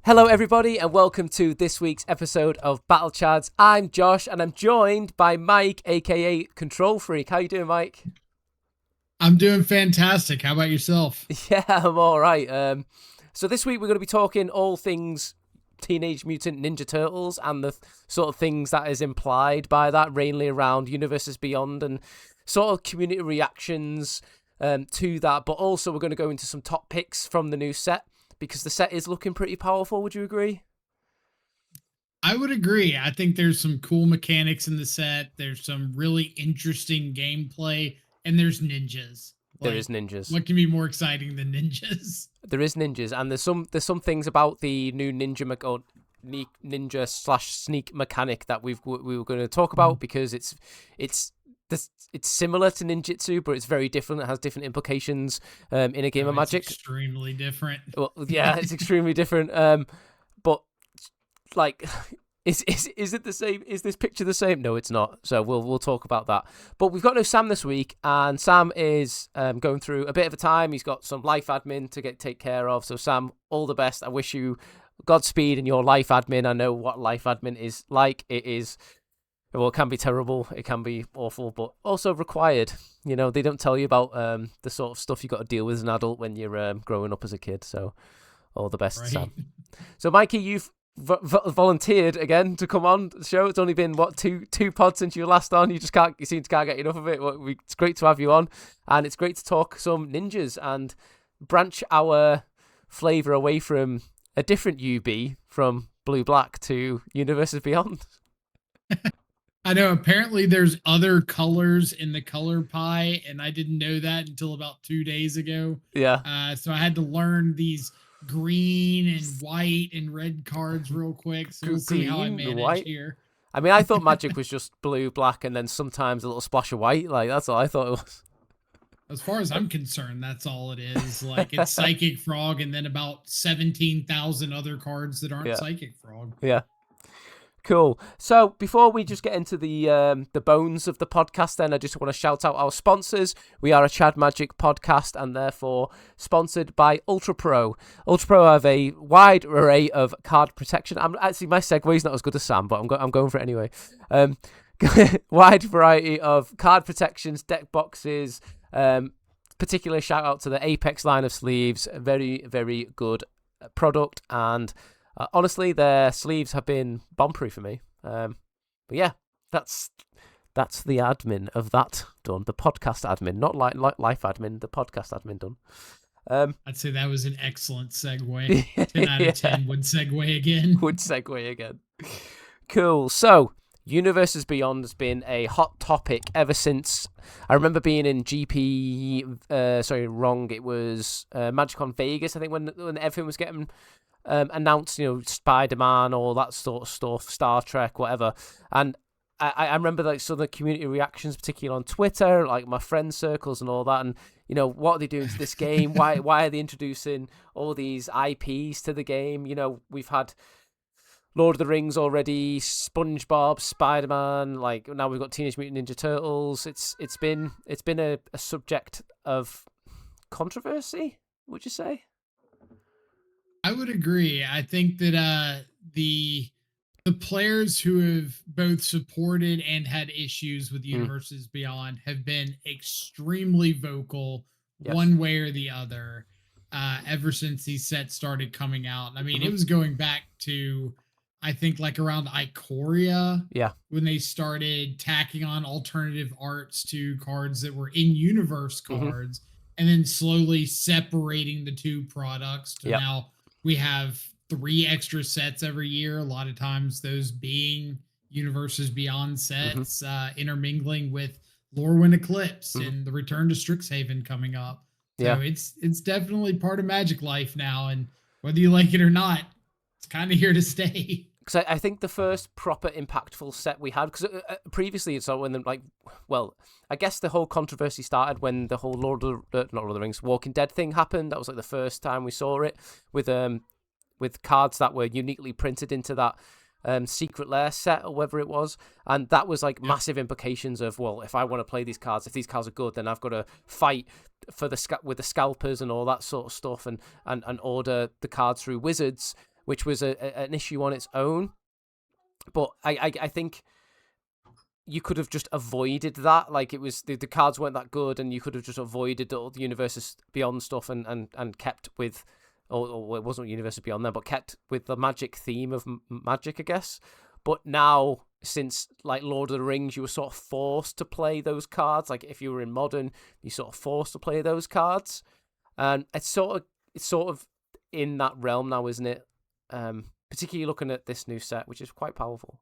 Hello everybody and welcome to this week's episode of Battlechads. I'm Josh and I'm joined by Mike, aka CntrlFreak. How you doing, Mike? I'm doing fantastic. How about yourself? Yeah, I'm alright. So this week we're going to be talking all things Teenage Mutant Ninja Turtles and the sort of things that is implied by that, mainly around Universes Beyond and sort of community reactions to that. But also we're going to go into some top picks from the new set, because the set is looking pretty powerful. Would you agree? I would agree. I think there's some cool mechanics in the set. There's some really interesting gameplay, and there's ninjas. There is ninjas. What can be more exciting than ninjas? There is ninjas, and there's some things about the new ninja slash sneak mechanic that we were going to talk about, because it's similar to ninjutsu, but it's very different. It has different implications in a game of Magic. Extremely different. Well, yeah, it's extremely different. But like, is it the same? Is this picture the same? No, it's not. So we'll talk about that. But we've got no Sam this week, and Sam is going through a bit of a time. He's got some life admin to take care of. So Sam, all the best. I wish you Godspeed in your life admin. I know what life admin is like. It is. Well, it can be terrible, it can be awful, but also required. You know, they don't tell you about the sort of stuff you got to deal with as an adult when you're growing up as a kid. So, all the best, right. Sam. So, Mikey, you've volunteered again to come on the show. It's only been two pods since you were last on. You seem to can't get enough of it. It's great to have you on, and it's great to talk some ninjas and branch our flavor away from a different UB from Blue Black to Universes Beyond. I know, apparently there's other colors in the color pie, and I didn't know that until about 2 days ago. Yeah. So I had to learn these green and white and red cards real quick. So we'll see how I manage here. I mean, I thought Magic was just blue, black, and then sometimes a little splash of white. Like, that's all I thought it was. As far as I'm concerned, that's all it is. Like, it's Psychic Frog and then about 17,000 other cards that aren't Psychic Frog. Yeah. Cool. So before we just get into the bones of the podcast, then I just want to shout out our sponsors. We are a Chad Magic podcast and therefore sponsored by UltraPRO. UltraPRO have a wide array of card protection. Actually, my segue's not as good as Sam, but I'm going for it anyway. Wide variety of card protections, deck boxes. Particular shout out to the Apex line of sleeves. Very, very good product, and honestly, their sleeves have been bomb-proof for me. But yeah, that's the admin of that done. The podcast admin, not like life admin. The podcast admin done. I'd say that was an excellent segue. 10 out of 10 would segue again. Would segue again. Cool. So, Universes Beyond has been a hot topic ever since. I remember being in GP. Wrong. It was MagicCon Vegas. I think when everything was getting announced, you know, Spider-Man, all that sort of stuff, Star Trek, whatever. And I remember like some of the community reactions, particularly on Twitter, like my friend circles and all that. And, you know, what are they doing to this game? Why are they introducing all these IPs to the game? You know, we've had Lord of the Rings already, SpongeBob, Spider-Man, like now we've got Teenage Mutant Ninja Turtles. It's been a subject of controversy, would you say? I would agree. I think that the players who have both supported and had issues with Universes Beyond have been extremely vocal, one way or the other, ever since these sets started coming out. I mean, it was going back to, I think, like around Ikoria, when they started tacking on alternative arts to cards that were in-universe cards, and then slowly separating the two products to now we have 3 extra sets every year, a lot of times those being Universes Beyond sets, intermingling with Lorwyn Eclipse and the Return to Strixhaven coming up. So it's definitely part of Magic life now, and whether you like it or not, it's kind of here to stay. Because I think the first proper impactful set we had, because previously it's when I guess the whole controversy started when the whole not Lord of the Rings, Walking Dead thing happened. That was like the first time we saw it with cards that were uniquely printed into that Secret Lair set or whatever it was, and that was like massive implications of, well, if I want to play these cards, if these cards are good, then I've got to fight for with the scalpers and all that sort of stuff, and order the cards through Wizards. which was an issue on its own. But I think you could have just avoided that. Like, it was the cards weren't that good, and you could have just avoided all the Universes Beyond stuff and kept with, or it wasn't Universes Beyond there, but kept with the Magic theme of Magic, I guess. But now, since like Lord of the Rings, you were sort of forced to play those cards. Like, if you were in Modern, you sort of forced to play those cards, and it's sort of in that realm now, isn't it? Particularly looking at this new set, which is quite powerful.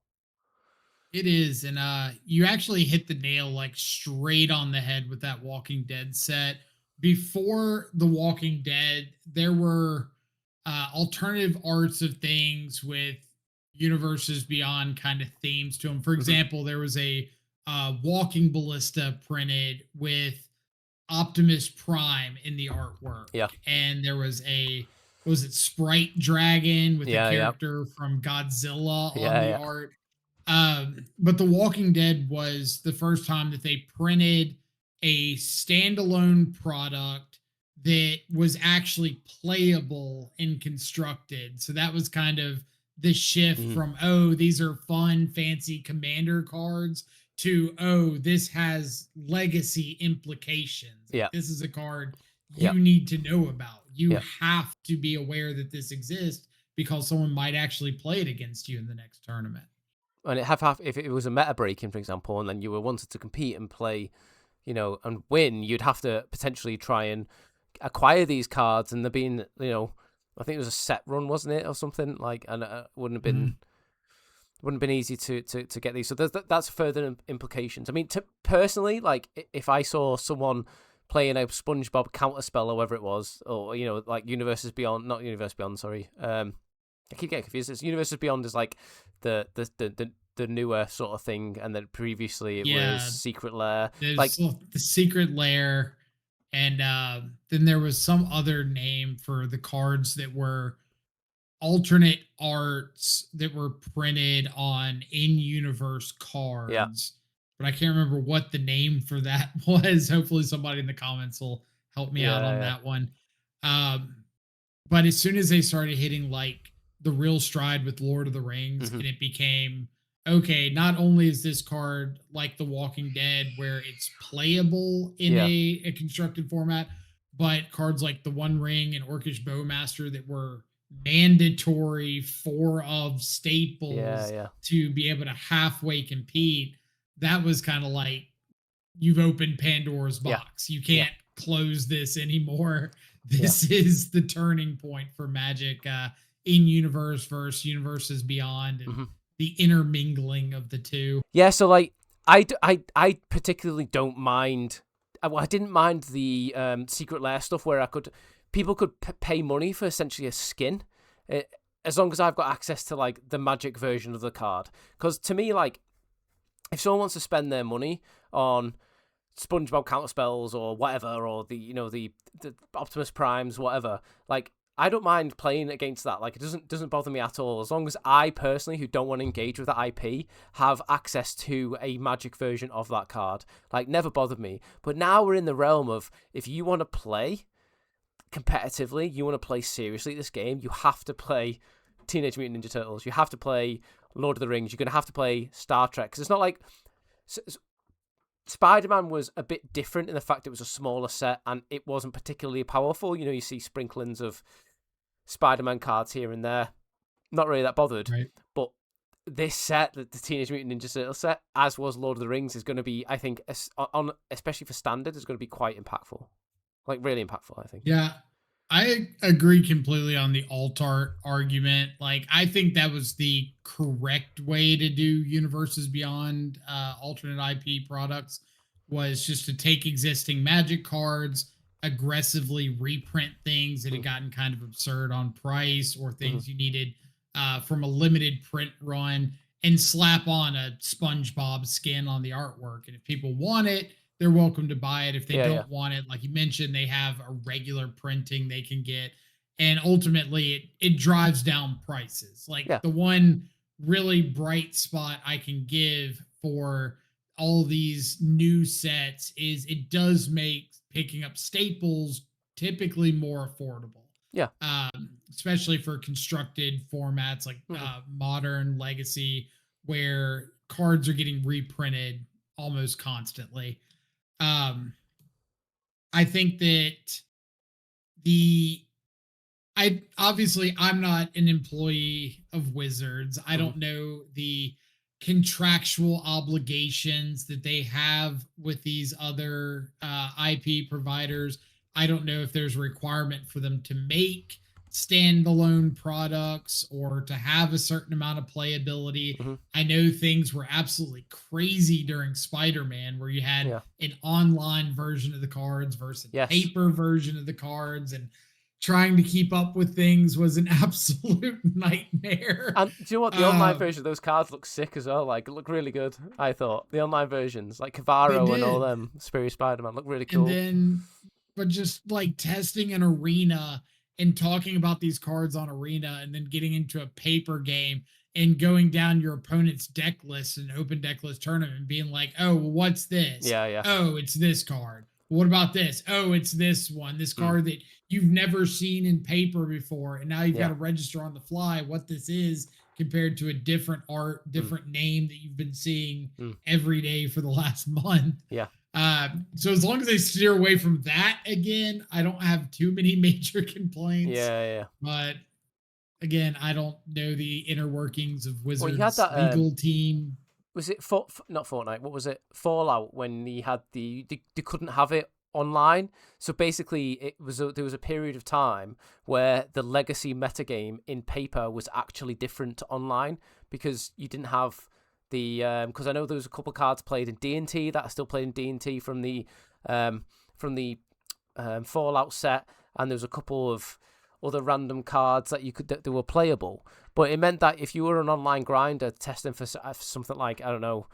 It is, and you actually hit the nail like straight on the head with that Walking Dead set. Before the Walking Dead, there were alternative arts of things with Universes Beyond kind of themes to them. For example, there was a Walking Ballista printed with Optimus Prime in the artwork. Yeah. And there was was it Sprite Dragon with a character from Godzilla on the art. But The Walking Dead was the first time that they printed a standalone product that was actually playable and constructed. So that was kind of the shift from, oh, these are fun, fancy commander cards, to, oh, this has legacy implications. Yeah. This is a card you need to know about. You have to be aware that this exists because someone might actually play it against you in the next tournament. And if it was a meta breaking, for example, and then you were wanted to compete and play, and win, you'd have to potentially try and acquire these cards, and there being, I think it was a set run, wasn't it, or something like, and it wouldn't have been easy to get these. So that's further implications. I mean, personally, like, if I saw someone playing a SpongeBob counterspell or whatever it was, or like Universes Beyond, not Universe Beyond, sorry. I keep getting confused. It's Universes Beyond is like the newer sort of thing, and then previously it was Secret Lair. Like the Secret Lair, and then there was some other name for the cards that were alternate arts that were printed on in-universe cards. Yeah. But I can't remember what the name for that was. Hopefully somebody in the comments will help me out on that one. But as soon as they started hitting like the real stride with Lord of the Rings, and it became, okay, not only is this card like The Walking Dead where it's playable in a constructed format, but cards like the One Ring and Orcish Bowmaster that were mandatory 4 of staples to be able to halfway compete, that was kind of like, you've opened Pandora's box. You can't close this anymore. This is the turning point for Magic in universe versus Universes Beyond, and the intermingling of the two. Yeah, so like I particularly don't mind. Well, I didn't mind the Secret Lair stuff where people could pay money for essentially a skin, as long as I've got access to like the Magic version of the card. Because to me, like, if someone wants to spend their money on SpongeBob counterspells or whatever, or the Optimus Primes, whatever, like, I don't mind playing against that. Like, it doesn't bother me at all, as long as I personally, who don't want to engage with the IP, have access to a Magic version of that card. Like, never bothered me. But now we're in the realm of, if you want to play competitively, you want to play seriously this game, you have to play Teenage Mutant Ninja Turtles. You have to play Lord of the Rings. You're going to have to play Star Trek. Because it's not like Spider-Man was a bit different in the fact it was a smaller set and it wasn't particularly powerful. You see sprinklings of Spider-Man cards here and there. Not really that bothered. Right. But this set, the Teenage Mutant Ninja Turtles set, as was Lord of the Rings, is going to be, I think, especially for Standard, is going to be quite impactful. Like, really impactful, I think. Yeah, I agree completely on the alt-art argument. Like, I think that was the correct way to do Universes Beyond alternate IP products, was just to take existing Magic cards, aggressively reprint things that had gotten kind of absurd on price, or things you needed from a limited print run, and slap on a SpongeBob skin on the artwork. And if people want it, they're welcome to buy it. If they don't want it, like you mentioned, they have a regular printing they can get. And ultimately, it drives down prices. Like, the one really bright spot I can give for all these new sets is it does make picking up staples typically more affordable. Yeah. Especially for constructed formats like Modern, Legacy, where cards are getting reprinted almost constantly. I think that the I'm not an employee of Wizards. I don't know the contractual obligations that they have with these other IP providers. I don't know if there's a requirement for them to make standalone products or to have a certain amount of playability. I know things were absolutely crazy during Spider-Man, where you had an online version of the cards versus a paper version of the cards, and trying to keep up with things was an absolute nightmare. And do you know what? The online version of those cards look sick as well. Like, look really good, I thought. The online versions, like Cavaro and all them, Spirit Spider-Man, look really cool. And then, but just like testing an arena and talking about these cards on arena, and then getting into a paper game and going down your opponent's deck list and open deck list tournament and being like, oh, well, what's this? Yeah. Oh, it's this card. What about this? Oh, it's this one. This card that you've never seen in paper before, and now you've got to register on the fly what this is compared to a different art, different name that you've been seeing every day for the last month. Yeah. So as long as they steer away from that again, I don't have too many major complaints. Yeah. But again, I don't know the inner workings of Wizards' you had that, legal team. Was it not Fortnite? What was it? Fallout, when they had they couldn't have it online. So basically, there was a period of time where the legacy metagame in paper was actually different to online, because you didn't have the because I know there was a couple cards played in D&T that are still played in D&T from the Fallout set, and there was a couple of other random cards that were playable. But it meant that if you were an online grinder testing for something like, I don't know,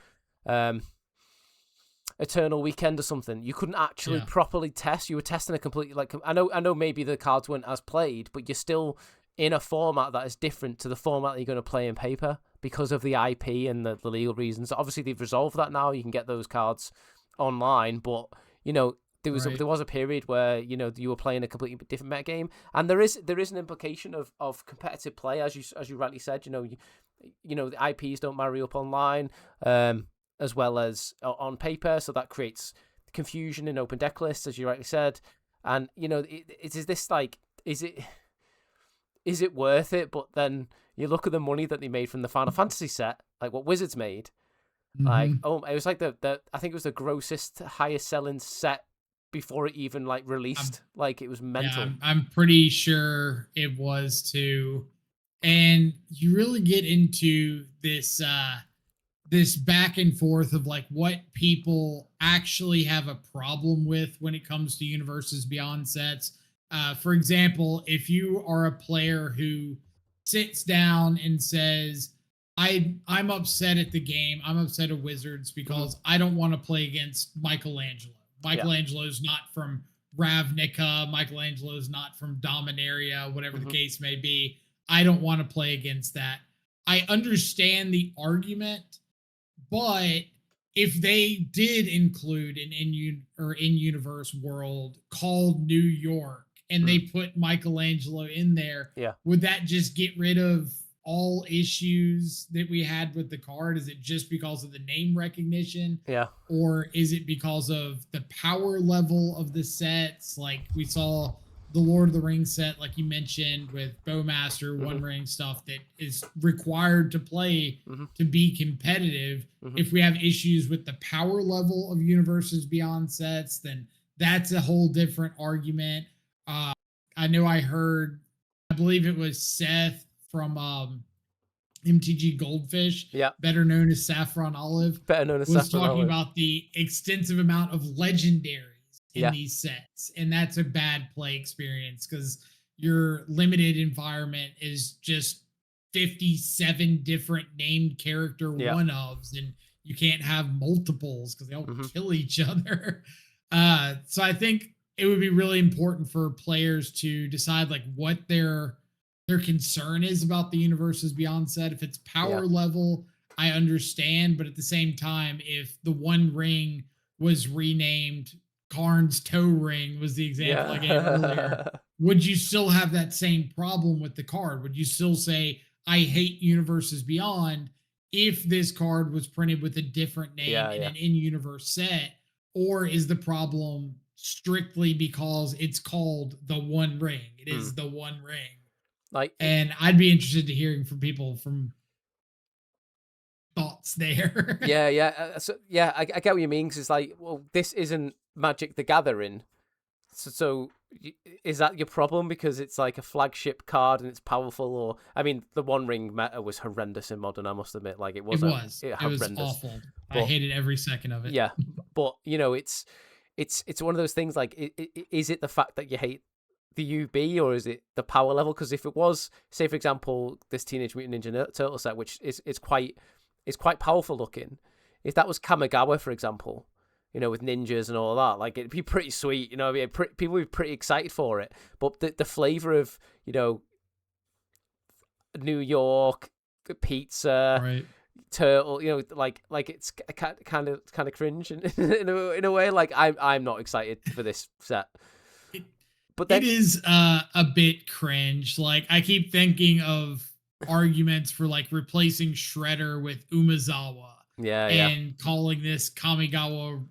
Eternal Weekend or something, you couldn't actually properly test. You were testing a completely, like, I know maybe the cards weren't as played, but you're still in a format that is different to the format that you're going to play in paper because of the IP and the legal reasons. Obviously, they've resolved that now. You can get those cards online, but there was a period where you were playing a completely different metagame, and there is an implication of competitive play, as you rightly said. The IPs don't marry up online, as well as on paper, so that creates confusion in open deck lists, as you rightly said. And is it worth it? But then you look at the money that they made from the Final Fantasy set, like what Wizards made. Like, it was like I think it was the grossest, highest selling set before it even released. It was mental. Yeah, I'm pretty sure it was too. And you really get into this this back and forth of what people actually have a problem with when it comes to Universes Beyond sets. For example, if you are a player who sits down and says, I'm upset at the game, I'm upset at Wizards because I don't want to play against Michelangelo. Michelangelo's not from Ravnica. Michelangelo's not from Dominaria, whatever the case may be. I don't want to play against that. I understand the argument, but if they did include an in-universe world called New York and they put Michelangelo in there, would that just get rid of all issues that we had with the card? Is it just because of the name recognition? Or is it because of the power level of the sets? Like we saw the Lord of the Rings set, like you mentioned, with Bowmaster, One Ring stuff that is required to play to be competitive. If we have issues with the power level of Universes Beyond sets, then that's a whole different argument. I know I believe it was Seth from MTG Goldfish, better known as Saffron Olive, was talking about the extensive amount of legendaries in these sets, and that's a bad play experience because your limited environment is just 57 different named character one-ofs, and you can't have multiples because they all kill each other. So I think it would be really important for players to decide what their concern is about the Universes Beyond set. If it's power level, I understand, but at the same time, if the One Ring was renamed Karn's toe ring was the example I gave earlier. Yeah. Would you still have that same problem with the card? Would you still say, I hate Universes Beyond if this card was printed with a different name in Yeah. an in-universe set? Or is the problem strictly because it's called the One Ring? It Mm. is the One Ring. Like, And I'd be interested to hearing from people from thoughts there. So, I get what you mean, because it's like, well, this isn't Magic the Gathering. So is that your problem because it's like a flagship card and it's powerful? Or, I mean, the One Ring meta was horrendous in Modern, I must admit. Like, it was horrendous. Awful. But, I hated every second of it. Yeah, but it's one of those things. Like, is it the fact that you hate the UB, or is it the power level? Because if it was, say for example, this Teenage Mutant Ninja Turtle set, which is quite powerful looking, if that was Kamigawa, for example, with ninjas and all that, like, it'd be pretty sweet. People would be pretty excited for it. But the flavor of New York pizza, right, turtle, like it's kind of cringe in a way. Like, I'm not excited for this set. But then, it is a bit cringe. Like, I keep thinking of arguments for like replacing Shredder with Umezawa. And calling this Kamigawa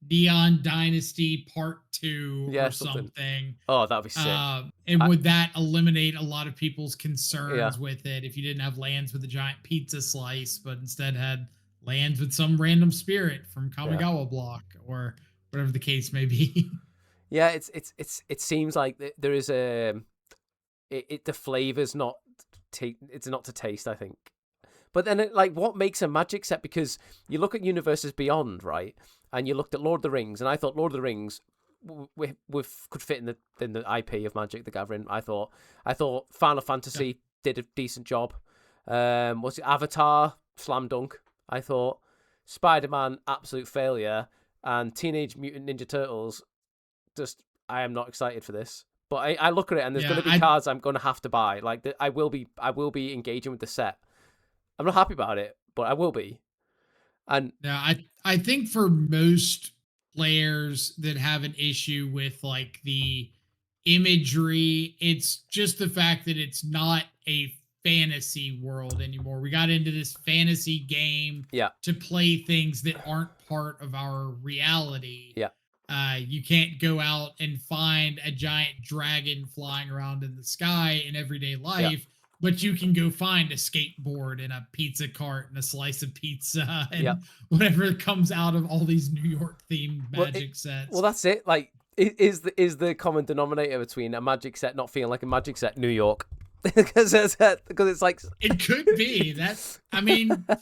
Neon Dynasty Part 2 or something. Oh, that'd be sick. And would that eliminate a lot of people's concerns with it if you didn't have lands with a giant pizza slice, but instead had lands with some random spirit from Kamigawa block or whatever the case may be? Yeah, it seems like there is the flavor's not it's not to taste, I think. But then, what makes a Magic set? Because you look at Universes Beyond, right? And you looked at Lord of the Rings, and I thought Lord of the Rings could fit in the IP of Magic the Gathering. I thought Final Fantasy did a decent job. Was it Avatar? Slam dunk. I thought Spider-Man, absolute failure, and Teenage Mutant Ninja Turtles. Just, I am not excited for this. But I look at it, and there's going to be cards I'm going to have to buy. Like, I will be engaging with the set. I'm not happy about it, but I will be. And I think for most players that have an issue with like the imagery, it's just the fact that it's not a fantasy world anymore. We got into this fantasy game to play things that aren't part of our reality. You can't go out and find a giant dragon flying around in the sky in everyday life. But you can go find a skateboard and a pizza cart and a slice of pizza and whatever comes out of all these New York themed Magic sets. Well, that's it. Like, is the common denominator between a Magic set not feeling like a Magic set, New York? Because it's like, it could be.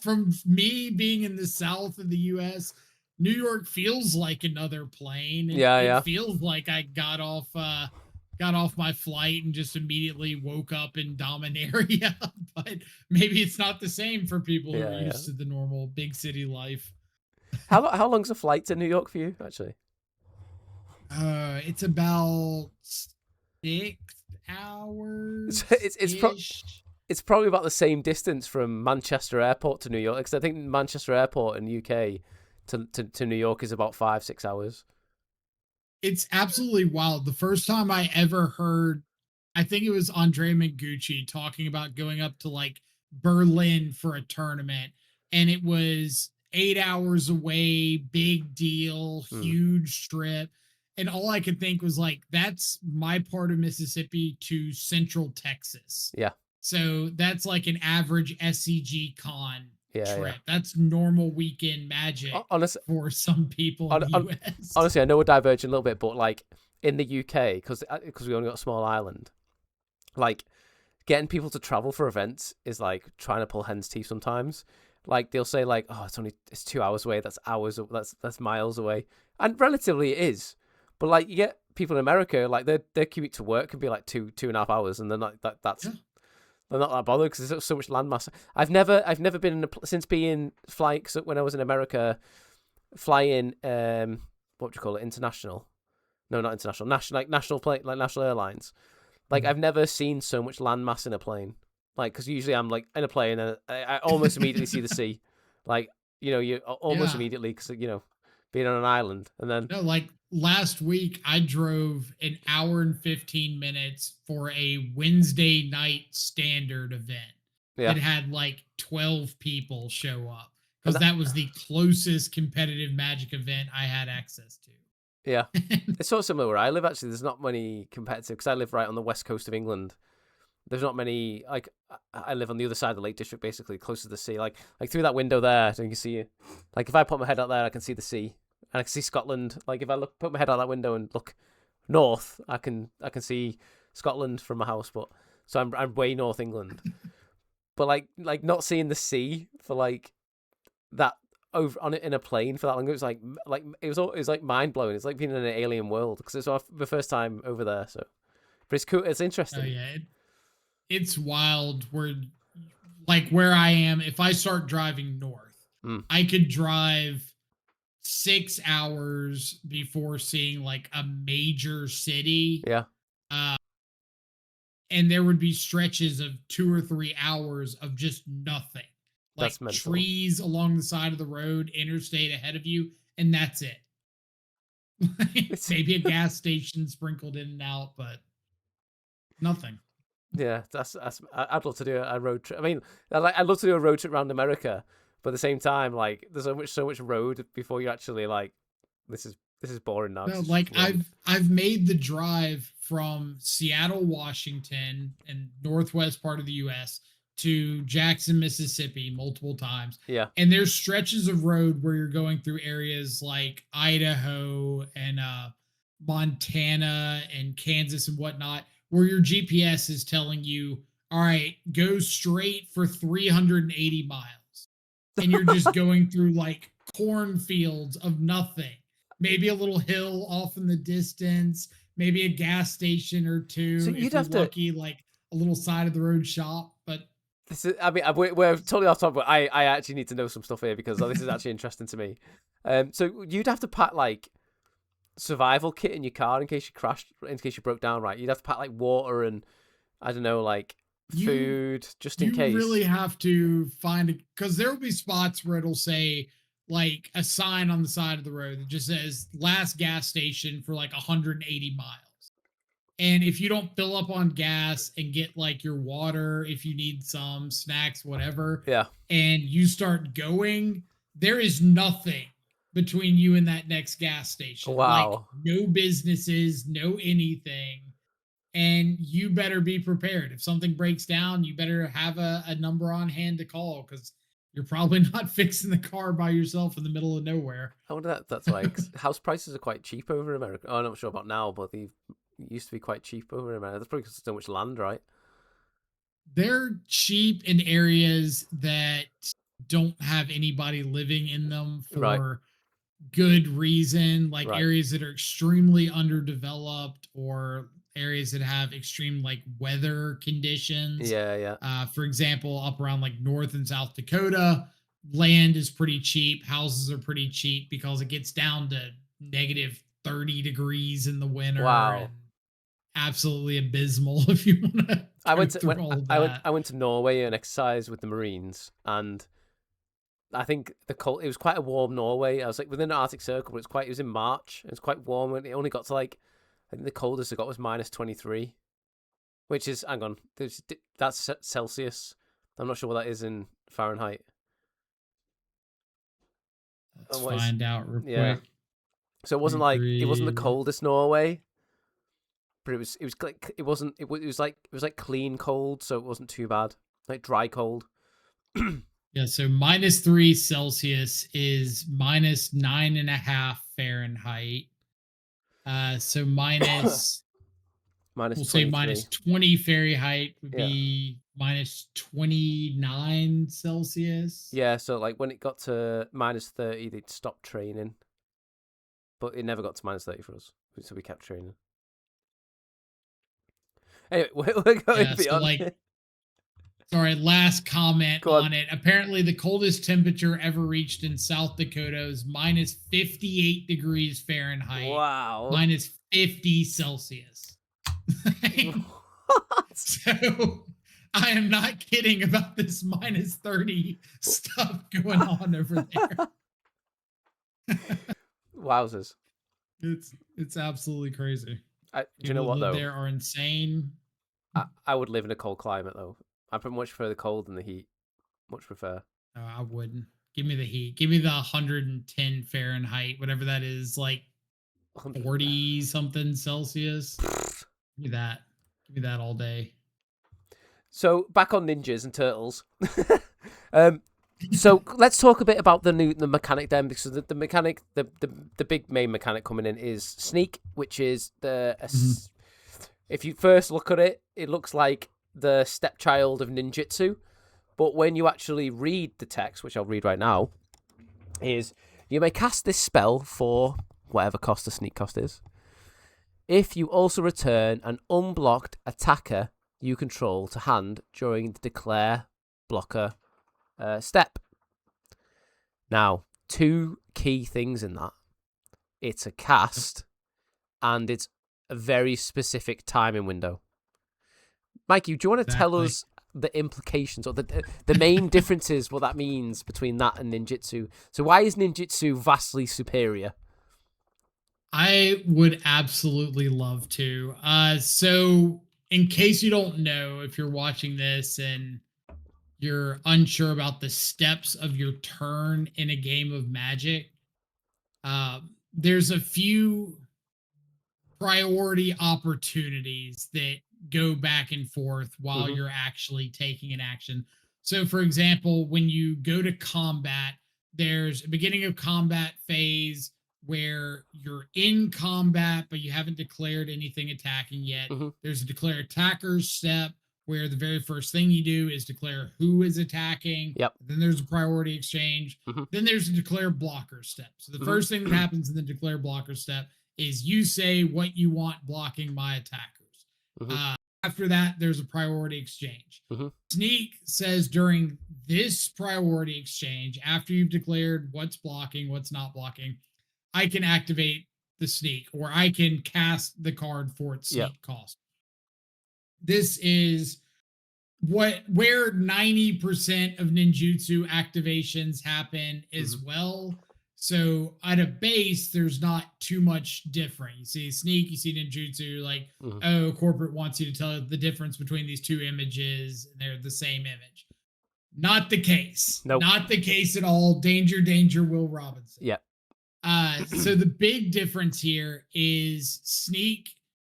From me being in the south of the U.S., New York feels like another plane. It feels like I got off my flight and just immediately woke up in Dominaria, but maybe it's not the same for people who are used to the normal big city life. How long's a flight to New York for you, actually? It's about 6 hours. It's probably about the same distance from Manchester Airport to New York, because I think Manchester Airport in the UK to New York is about 5-6 hours. It's absolutely wild. The first time I ever heard, I think it was Andre Mengucci talking about going up to like Berlin for a tournament, and it was 8 hours away, big deal, huge strip. And all I could think was like, that's my part of Mississippi to Central Texas. Yeah. So that's like an average SCG con trip. Yeah. That's normal weekend Magic for some people in the US. Honestly, I know we're diverging a little bit, but like in the UK, because we only got a small island, like getting people to travel for events is like trying to pull hen's teeth sometimes. Like, they'll say like, oh, it's 2 hours away. That's hours. That's miles away, and relatively it is. But like, you get people in America, like their commute to work can be like 2.5 hours, and they're not they're not that bothered because there's so much landmass. I've never been since being flying, when I was in America, flying what do you call it, international? No, not international. National plane, like national airlines. Like, I've never seen so much landmass in a plane. Like, because usually I'm like in a plane and I almost immediately see the sea. Like, you almost immediately, because being on an island, and then No, like last week, I drove an hour and 15 minutes for a Wednesday night standard event yeah, that had like 12 people show up and because that was the closest competitive Magic event I had access to. yeah, it's sort of similar where I live. Actually, there's not many competitive because I live right on the west coast of England. There's not many. Like I live on the other side of the Lake District, basically close to the sea. Like through that window there, so you can see. Like if I put my head out there, I can see the sea, and I can see Scotland. Like if I put my head out that window and look north, I can see Scotland from my house. But so I'm way north England. But like not seeing the sea for like that over on it in a plane for that long, it was like it was like mind blowing. It's like being in an alien world because it's the first time over there. So, but it's cool. It's interesting. Oh yeah, it's wild. Where like where I am, if I start driving north, I could drive 6 hours before seeing like a major city. Yeah. And there would be stretches of 2 or 3 hours of just nothing. Like That's mental. trees along the side of the road, interstate ahead of you, and that's it. Maybe a gas station sprinkled in and out, but nothing. Yeah, I'd love to do a road trip. I mean, I'd love to do a road trip around America, but at the same time, like, there's so much road before you actually like. This is boring now. No, like I've made the drive from Seattle, Washington, and northwest part of the U.S. to Jackson, Mississippi, multiple times. Yeah, and there's stretches of road where you're going through areas like Idaho and Montana and Kansas and whatnot, where your GPS is telling you, all right, go straight for 380 miles. And you're just going through like cornfields of nothing. Maybe a little hill off in the distance, maybe a gas station or two. So you'd have lucky, like a little side of the road shop. But this is, I mean, we're totally off topic, but I actually need to know some stuff here because this is actually interesting to me. So you'd have to pack like survival kit in your car in case you crashed, in case you broke down, right? You'd have to pack like water and I don't know, like food just in case. You really have to find it because there will be spots where it'll say like a sign on the side of the road that just says last gas station for like 180 miles. And if you don't fill up on gas and get like your water, if you need some snacks, whatever, yeah, and you start going, there is nothing between you and that next gas station. Wow. Like no businesses, no anything. And you better be prepared. If something breaks down, you better have a number on hand to call because you're probably not fixing the car by yourself in the middle of nowhere. I wonder that's like house prices are quite cheap over in America. Oh, I'm not sure about now, but they used to be quite cheap over in America. There's probably so much land, right? They're cheap in areas that don't have anybody living in them for good reason, like areas that are extremely underdeveloped or areas that have extreme like weather conditions. Yeah. For example, up around like North and South Dakota, land is pretty cheap. Houses are pretty cheap because it gets down to negative 30 degrees in the winter. Wow. And absolutely abysmal if you want to. I went to Norway and exercised with the Marines, and I think it was quite a warm Norway. I was like within the Arctic Circle, but it was in March. It was quite warm, and it only got to like, I think the coldest it got was minus 23, which is, hang on, that's Celsius. I'm not sure what that is in Fahrenheit. Let's find out real quick. So it wasn't like, it wasn't the coldest Norway, but it was like clean cold, so it wasn't too bad, like dry cold. Yeah, so minus 3 Celsius is minus 9.5 Fahrenheit. So minus we'll say minus 20 Fahrenheit would be minus 29 Celsius. Yeah, so like when it got to minus 30, they'd stop training. But it never got to minus 30 for us, so we kept training. Anyway, we're going beyond. Sorry, last comment on it. Apparently, the coldest temperature ever reached in South Dakota is minus 58 degrees Fahrenheit. Wow. Minus 50 Celsius. So, I am not kidding about this minus 30 stuff going on over there. Wowzers. It's absolutely crazy. Do you People know who what live though? there are insane. I would live in a cold climate though. I pretty much prefer the cold than the heat. Much prefer. No, I wouldn't. Give me the heat. Give me the 110 Fahrenheit, whatever that is, like 40 something Celsius. Give me that. Give me that all day. So back on ninjas and turtles. So let's talk a bit about the mechanic then, because the mechanic, the big main mechanic coming in is sneak, which is if you first look at it, it looks like the stepchild of ninjutsu, but when you actually read the text, which I'll read right now, is you may cast this spell for whatever cost the sneak cost is, if you also return an unblocked attacker you control to hand during the declare blocker step. Now, two key things in that. It's a cast, and it's a very specific timing window. Mikey, do you want to tell us the implications or the main differences, what that means between that and ninjutsu? So why is ninjutsu vastly superior? I would absolutely love to. So in case you don't know, if you're watching this and you're unsure about the steps of your turn in a game of Magic, there's a few priority opportunities that go back and forth while you're actually taking an action. So, for example, when you go to combat, there's a beginning of combat phase where you're in combat, but you haven't declared anything attacking yet. There's a declare attackers step where the very first thing you do is declare who is attacking. Yep. Then there's a priority exchange. Then there's a declare blocker step. So the first thing that happens in the declare blocker step is you say what you want blocking my attackers. After that, there's a priority exchange. Sneak says during this priority exchange, after you've declared what's blocking, what's not blocking, I can activate the sneak, or I can cast the card for its sneak cost. This is where 90% of ninjutsu activations happen as well. So at a base, there's not too much different. You see sneak, you see ninjutsu, like, oh, corporate wants you to tell the difference between these two images, and they're the same image. Not the case. Nope. Not the case at all. Danger, danger, Will Robinson. Yeah. So the big difference here is sneak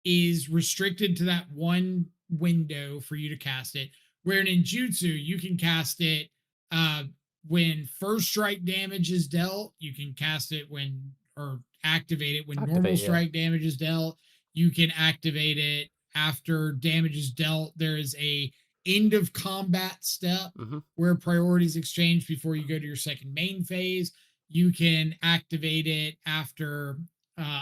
is restricted to that one window for you to cast it, where in ninjutsu, you can cast it when first strike damage is dealt. You can cast it or activate it when normal strike damage is dealt. You can activate it after damage is dealt. There is a end of combat step where priorities exchange before you go to your second main phase. You can activate it after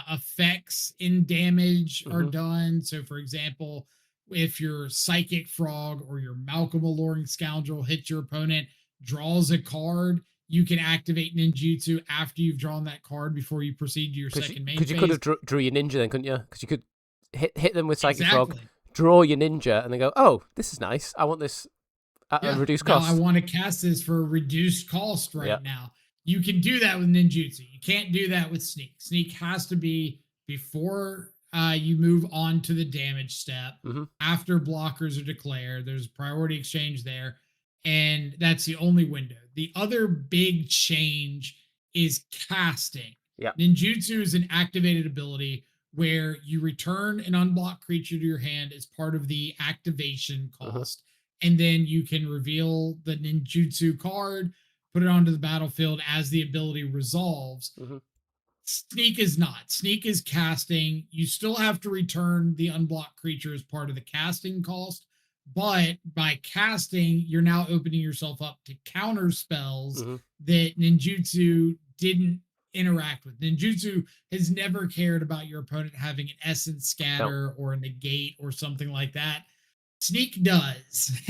effects in damage are done. So, for example, if your Psychic Frog or your Malcolm Alluring Scoundrel hits your opponent, draws a card, you can activate ninjutsu after you've drawn that card before you proceed to your second main phase. Because you could have drew your ninja then, couldn't you? Because you could hit them with Psychic Frog, draw your ninja, and then go, oh, this is nice. I want this at a reduced cost. Now I want to cast this for a reduced cost now. You can do that with ninjutsu. You can't do that with sneak. Sneak has to be before you move on to the damage step. After blockers are declared, there's a priority exchange there, and that's the only window. The other big change is casting. Ninjutsu is an activated ability where you return an unblocked creature to your hand as part of the activation cost, and then you can reveal the ninjutsu card, put it onto the battlefield as the ability resolves. Sneak is not. Sneak is casting. You still have to return the unblocked creature as part of the casting cost, but by casting, you're now opening yourself up to counter spells that ninjutsu didn't interact with. Ninjutsu has never cared about your opponent having an essence scatter or a negate or something like that. Sneak does.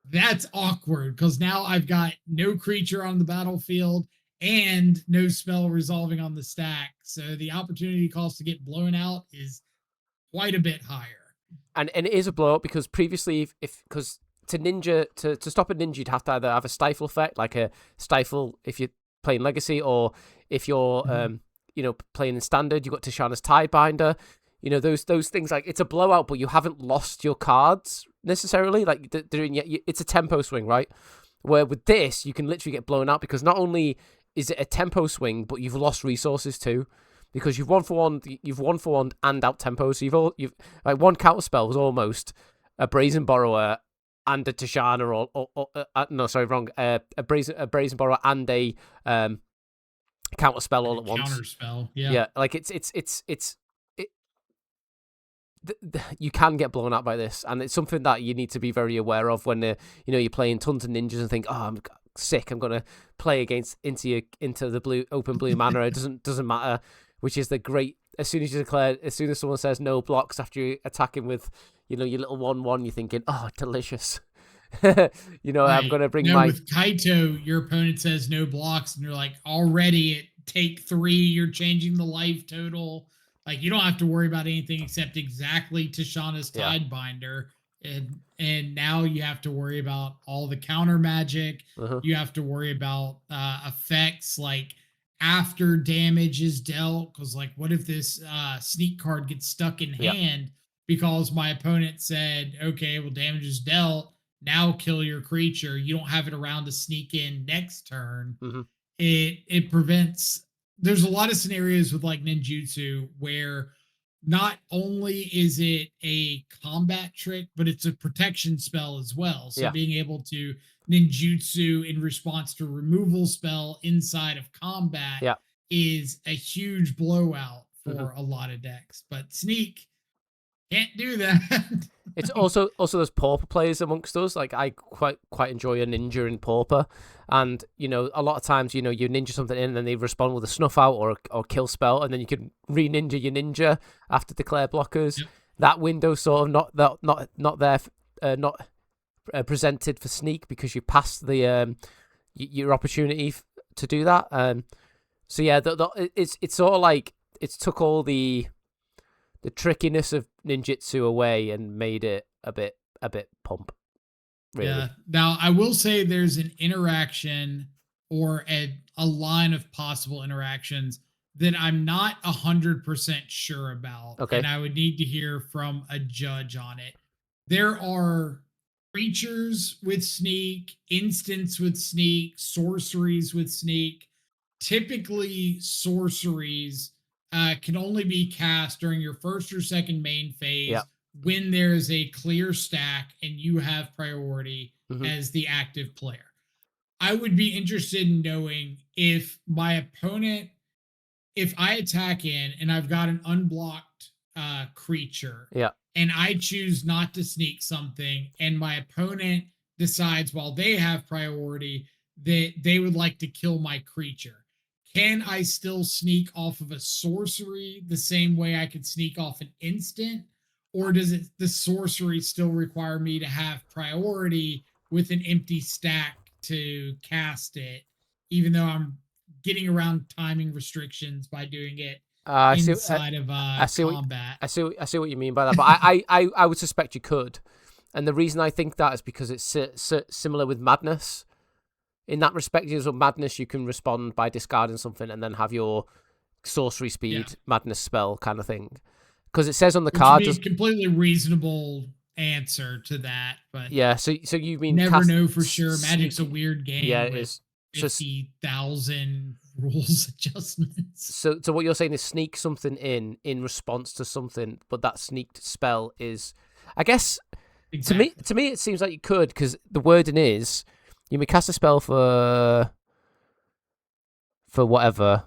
That's awkward because now I've got no creature on the battlefield and no spell resolving on the stack. So the opportunity cost to get blown out is quite a bit higher. And it is a blowout because previously, because to stop a ninja, you'd have to either have a stifle effect, like a stifle if you're playing Legacy, or if you're playing in standard, you've got Tishana's Tidebinder. Those things, like, it's a blowout, but you haven't lost your cards necessarily. Like, it's a tempo swing, right? Where with this, you can literally get blown out because not only is it a tempo swing, but you've lost resources too, because you've 1-for-1 and out tempo. So you've like one counter spell was almost a Brazen Borrower and a Tishana, no, sorry, wrong. A Brazen Borrower and a counter spell all at once. Counter spell, yeah. Yeah, like you can get blown out by this, and it's something that you need to be very aware of when you're playing tons of ninjas and think, oh, I'm sick, I'm gonna play into the blue open blue mana. It doesn't matter, which is the great. As soon as someone says no blocks after you attacking with your little 1/1, you're thinking, oh, delicious. Right. I'm gonna bring with Kaito, your opponent says no blocks, and you're like, already at take 3, you're changing the life total. Like, you don't have to worry about anything except exactly Tishana's Tidebinder. And now you have to worry about all the counter magic. You have to worry about effects like after damage is dealt. Because, like, what if this sneak card gets stuck in hand because my opponent said, okay, well, damage is dealt. Now kill your creature. You don't have it around to sneak in next turn. It prevents. There's a lot of scenarios with like ninjutsu where not only is it a combat trick, but it's a protection spell as well. So being able to ninjutsu in response to removal spell inside of combat is a huge blowout for a lot of decks. But sneak can't do that. It's also there's pauper players amongst us. Like, I quite enjoy a ninja in pauper, and a lot of times you ninja something in and then they respond with a snuff out or kill spell, and then you can re-ninja your ninja after declare blockers. That window's sort of not there, not presented for sneak because you passed the your opportunity to do that. So yeah, it's sort of like it's took all the trickiness of ninjutsu away and made it a bit pump. Really. Yeah. Now, I will say there's an interaction or a line of possible interactions that I'm not 100% sure about. Okay. And I would need to hear from a judge on it. There are creatures with sneak, instants with sneak, sorceries with sneak. Typically, sorceries can only be cast during your first or second main phase when there's a clear stack and you have priority as the active player. I would be interested in knowing if my opponent, if I attack in and I've got an unblocked creature and I choose not to sneak something and my opponent decides while they have priority that they would like to kill my creature. Can I still sneak off of a sorcery the same way I could sneak off an instant? Or does the sorcery still require me to have priority with an empty stack to cast it, even though I'm getting around timing restrictions by doing it inside of combat? I see what you mean by that, but I would suspect you could. And the reason I think that is because it's similar with Madness. In that respect, as with Madness, you can respond by discarding something and then have your sorcery speed Madness spell kind of thing. Because it says on the card, it's a completely reasonable answer to that. But yeah, so you mean never know for sure. Magic's a weird game. Yeah, it is. 50,000 rules adjustments. So what you're saying is sneak something in response to something, but that sneaked spell is, I guess, to me it seems like you could, because the wording is you may cast a spell for whatever.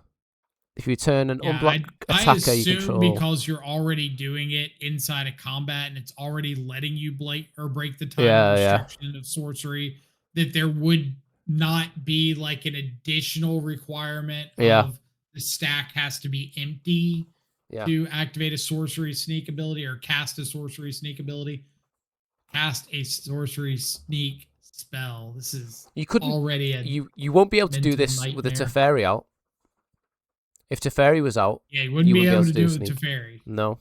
If you turn an unblocked attacker you control, because you're already doing it inside of combat and it's already letting you break the time restriction of sorcery, that there would not be like an additional requirement of the stack has to be empty to activate a sorcery sneak ability or cast a sorcery sneak ability. Cast a sorcery sneak spell. This is already you won't be able to do this with a Teferi out. If Teferi was out, you wouldn't be able to do it with Teferi. No.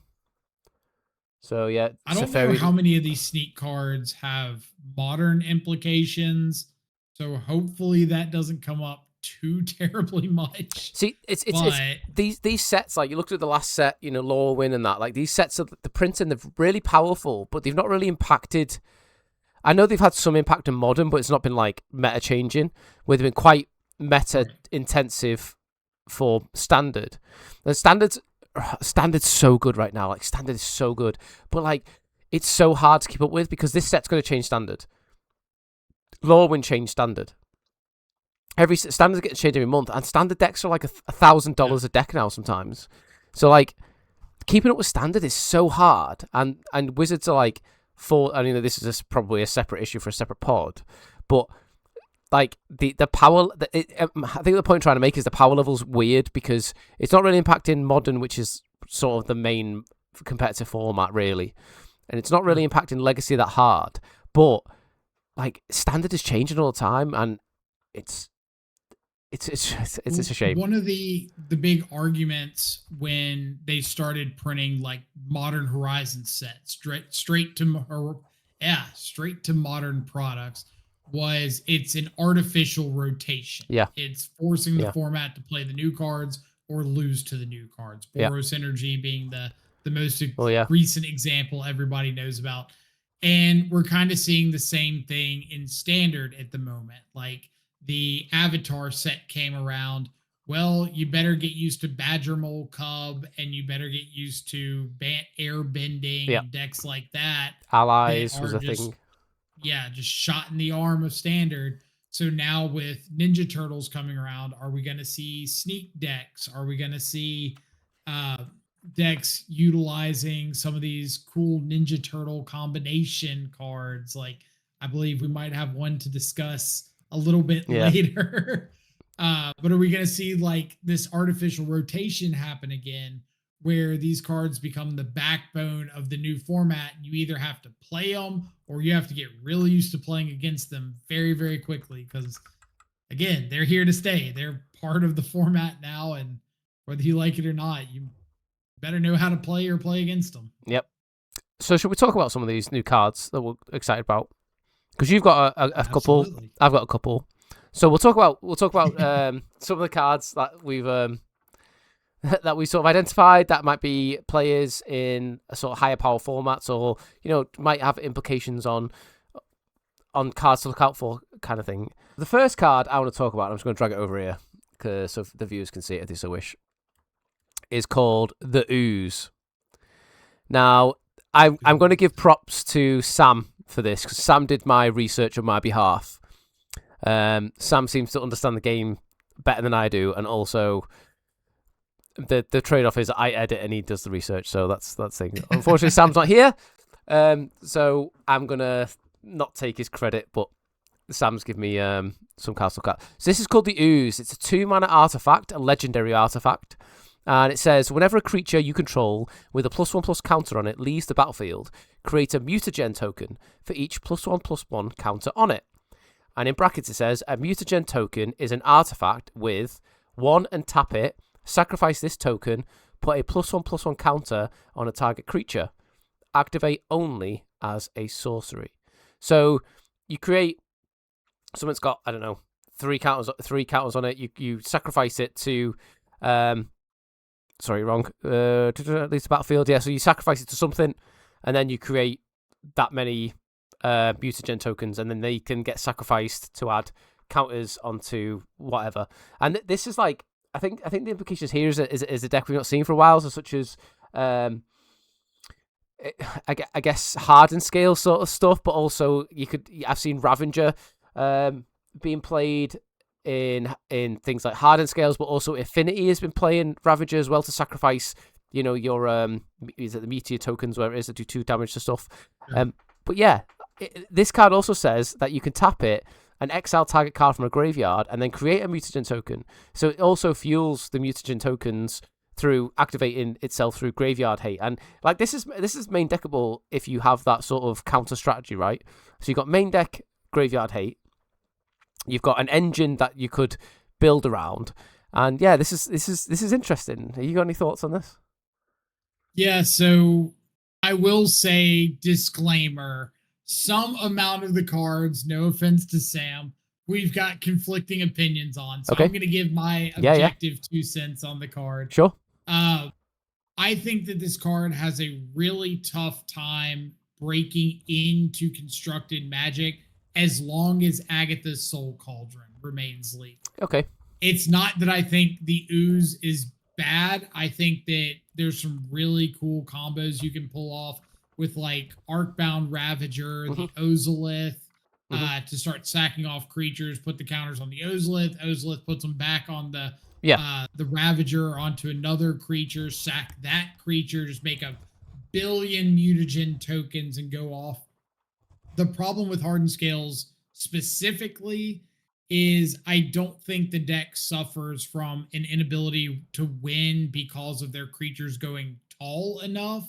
So yeah, I don't know how many of these sneak cards have modern implications. So hopefully that doesn't come up too terribly much. See, it's these sets, like you looked at the last set, you know, Lorwyn and that, like these sets of the printing, they're really powerful, but they've not really impacted. I know they've had some impact in modern, but it's not been like meta changing, where they've been quite meta intensive for standard. The standard's so good right now. Like standard is so good, but like it's so hard to keep up with because this set's going to change standard. Lorwyn changed standard. Every standard gets changed every month, and standard decks are like $1,000 a deck now sometimes. So like keeping up with standard is so hard, and Wizards are like I mean, this is probably a separate issue for a separate pod, but like the power. I think the point I'm trying to make is the power level's weird because it's not really impacting modern, which is sort of the main competitive format really, and it's not really impacting legacy that hard. But like standard is changing all the time, and it's a shame. One of the big arguments when they started printing like Modern Horizon sets straight to modern products was it's an artificial rotation. Yeah, it's forcing the format to play the new cards or lose to the new cards. Boros Energy being the most recent example everybody knows about, and we're kind of seeing the same thing in standard at the moment. Like the Avatar set came around. Well, you better get used to Badger Mole Cub, and you better get used to air bending and decks like that. Allies was a thing. Yeah, just shot in the arm of standard. So now with Ninja Turtles coming around, are we going to see sneak decks? Are we going to see decks utilizing some of these cool Ninja Turtle combination cards? Like, I believe we might have one to discuss a little bit later. But are we going to see like this artificial rotation happen again where these cards become the backbone of the new format? You either have to play them or you have to get really used to playing against them very, very quickly because, again, they're here to stay. They're part of the format now, and whether you like it or not, you better know how to play or play against them. Yep. So should we talk about some of these new cards that we're excited about? Because you've got a couple, I've got a couple. So we'll talk about some of the cards that we've that we sort of identified that might be players in a sort of higher power formats, or you know might have implications on cards to look out for, kind of thing. The first card I want to talk about, I'm just going to drag it over here so the viewers can see it if they so wish, is called the Ooze. Now I'm going to give props to Sam for this because Sam did my research on my behalf. Sam seems to understand the game better than I do, and also the trade-off is I edit and he does the research, so that's the thing. Unfortunately, Sam's not here, so I'm gonna not take his credit, but Sam's given me some cards to look at. So this is called the Ooze. It's a 2-mana artifact, a legendary artifact. And it says, whenever a creature you control with a +1/+1 counter on it leaves the battlefield, create a mutagen token for each +1/+1 counter on it. And in brackets it says, a mutagen token is an artifact with 1 and tap it, sacrifice this token, put a +1/+1 counter on a target creature. Activate only as a sorcery. So you create something's got, I don't know, 3 counters on it. You sacrifice it to sorry, wrong. Leaves the battlefield. Yeah, so you sacrifice it to something, and then you create that many mutagen tokens, and then they can get sacrificed to add counters onto whatever. And this is like, I think the implications here is a deck we've not seen for a while, so such as I guess hardened scale sort of stuff, but also I've seen Ravager being played in things like hardened scales, but also Affinity has been playing Ravager as well to sacrifice, you know, your is it the meteor tokens where it is that do 2 damage to stuff. But yeah, this card also says that you can tap it and exile target card from a graveyard and then create a mutagen token. So it also fuels the mutagen tokens through activating itself through graveyard hate. And like this is main deckable if you have that sort of counter strategy, right? So you've got main deck graveyard hate. You've got an engine that you could build around, and yeah, this is interesting. Have you got any thoughts on this? Yeah, so I will say disclaimer: some amount of the cards, no offense to Sam, we've got conflicting opinions on. So Okay. I'm going to give my objective 2 cents on the card. Sure. I think that this card has a really tough time breaking into constructed Magic as long as Agatha's Soul Cauldron remains legal. Okay. It's not that I think the Ooze is bad. I think that there's some really cool combos you can pull off with like Arcbound Ravager, the Ozolith, to start sacking off creatures, put the counters on the Ozolith. Ozolith puts them back on the Ravager onto another creature, sack that creature, just make a billion mutagen tokens and go off. The problem with Hardened Scales specifically is I don't think the deck suffers from an inability to win because of their creatures going tall enough.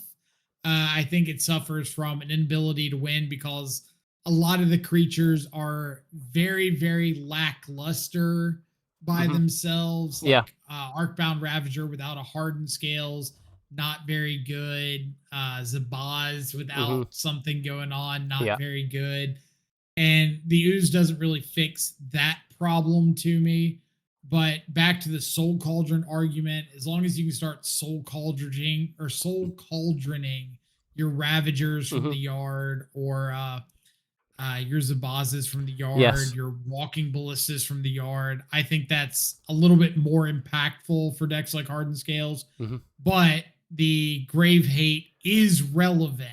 I think it suffers from an inability to win because a lot of the creatures are very, very lackluster by themselves. Like Arcbound Ravager without a Hardened Scales, not very good. Zabaz without something going on, not very good. And the Ooze doesn't really fix that problem to me. But back to the Soul Cauldron argument, as long as you can start Soul Cauldroning your Ravagers from the yard, or your Zabazes from the yard, your Walking Ballistas from the yard, I think that's a little bit more impactful for decks like Hardened Scales. But the Grave Hate is relevant.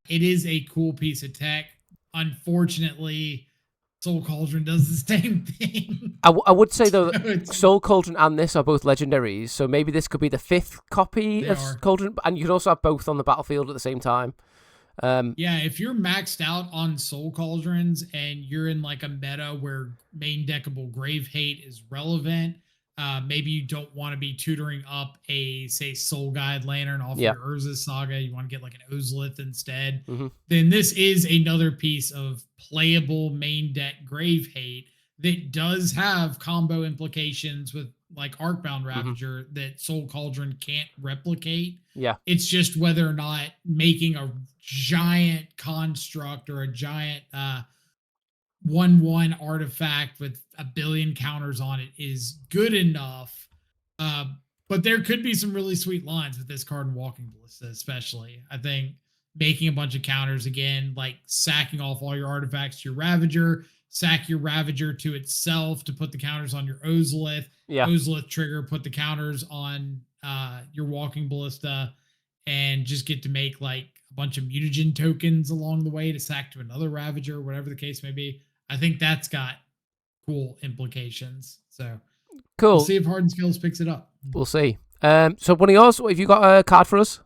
It is a cool piece of tech. Unfortunately, Soul Cauldron does the same thing. I would say, though, Soul Cauldron and this are both legendaries, so maybe this could be the 5th copy of Cauldron, and you could also have both on the battlefield at the same time. If you're maxed out on Soul Cauldrons and you're in like a meta where main deckable Grave Hate is relevant, maybe you don't want to be tutoring up a, say, Soul Guide Lantern off your Urza Saga. You want to get like an Ozolith instead. Then this is another piece of playable main deck Grave Hate that does have combo implications with like Arcbound Ravager that Soul Cauldron can't replicate. It's just whether or not making a giant construct or a giant 1/1 artifact with a billion counters on it is good enough. But there could be some really sweet lines with this card in Walking Ballista, especially. I think making a bunch of counters again, like sacking off all your artifacts to your Ravager, sack your Ravager to itself to put the counters on your Ozolith. Ozolith trigger, put the counters on your Walking Ballista, and just get to make like a bunch of mutagen tokens along the way to sack to another Ravager, whatever the case may be. I think that's got cool implications. So cool. We'll see if Hardened Scales picks it up. We'll see. So one of yours, have you got a card for us?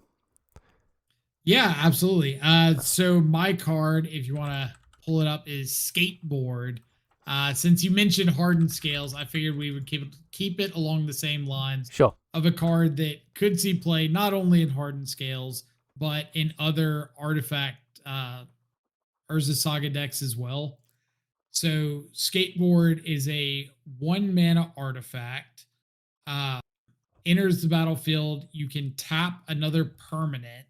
Yeah, absolutely. So my card, if you want to pull it up, is Skateboard. Since you mentioned Hardened Scales, I figured we would keep it along the same lines of a card that could see play not only in Hardened Scales, but in other artifact Urza Saga decks as well. So Skateboard is a 1-mana artifact. Enters the battlefield. You can tap another permanent,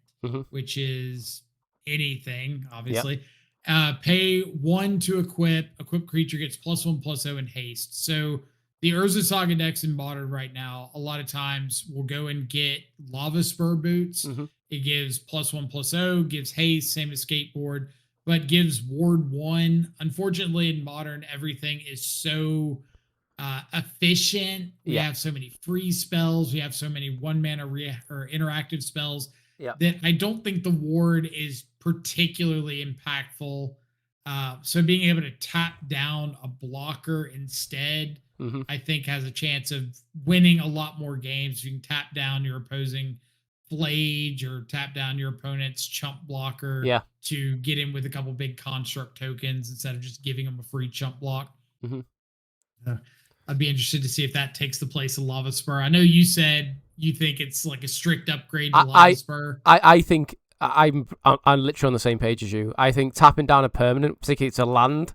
which is anything, obviously. Pay 1 to equip. Equip creature gets +1/+0 in haste. So the Urza Saga decks in Modern right now, a lot of times will go and get Lava Spur Boots. It gives +1/+0, gives haste, same as Skateboard, but gives Ward 1. Unfortunately, in Modern, everything is so efficient. We have so many free spells. We have so many 1-mana or interactive spells that I don't think the Ward is particularly impactful. So being able to tap down a blocker instead, I think has a chance of winning a lot more games. You can tap down your opposing Flage or tap down your opponent's chump blocker to get in with a couple big construct tokens instead of just giving them a free chump block. I'd be interested to see if that takes the place of Lava Spur. I know you said you think it's like a strict upgrade to Lava Spur. I think I'm literally on the same page as you. I think tapping down a permanent, particularly it's a land,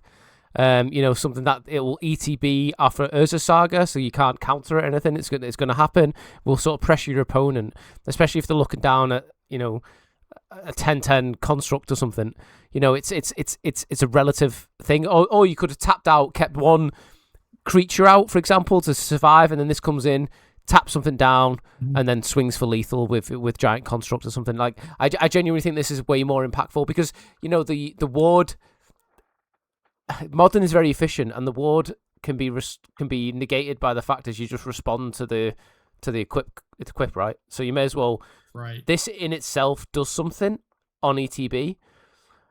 something that it will ETB after Urza Saga, so you can't counter it or anything. It's going to happen. Will sort of pressure your opponent, especially if they're looking down at a 10-10 construct or something. You know, it's a relative thing. Or you could have tapped out, kept one creature out, for example, to survive, and then this comes in, taps something down, and then swings for lethal with giant construct or something. Like I genuinely think this is way more impactful because, you know, the ward modern is very efficient, and the ward can be negated by the fact that you just respond to the equip, right? So you may as well. Right. This in itself does something on ETB.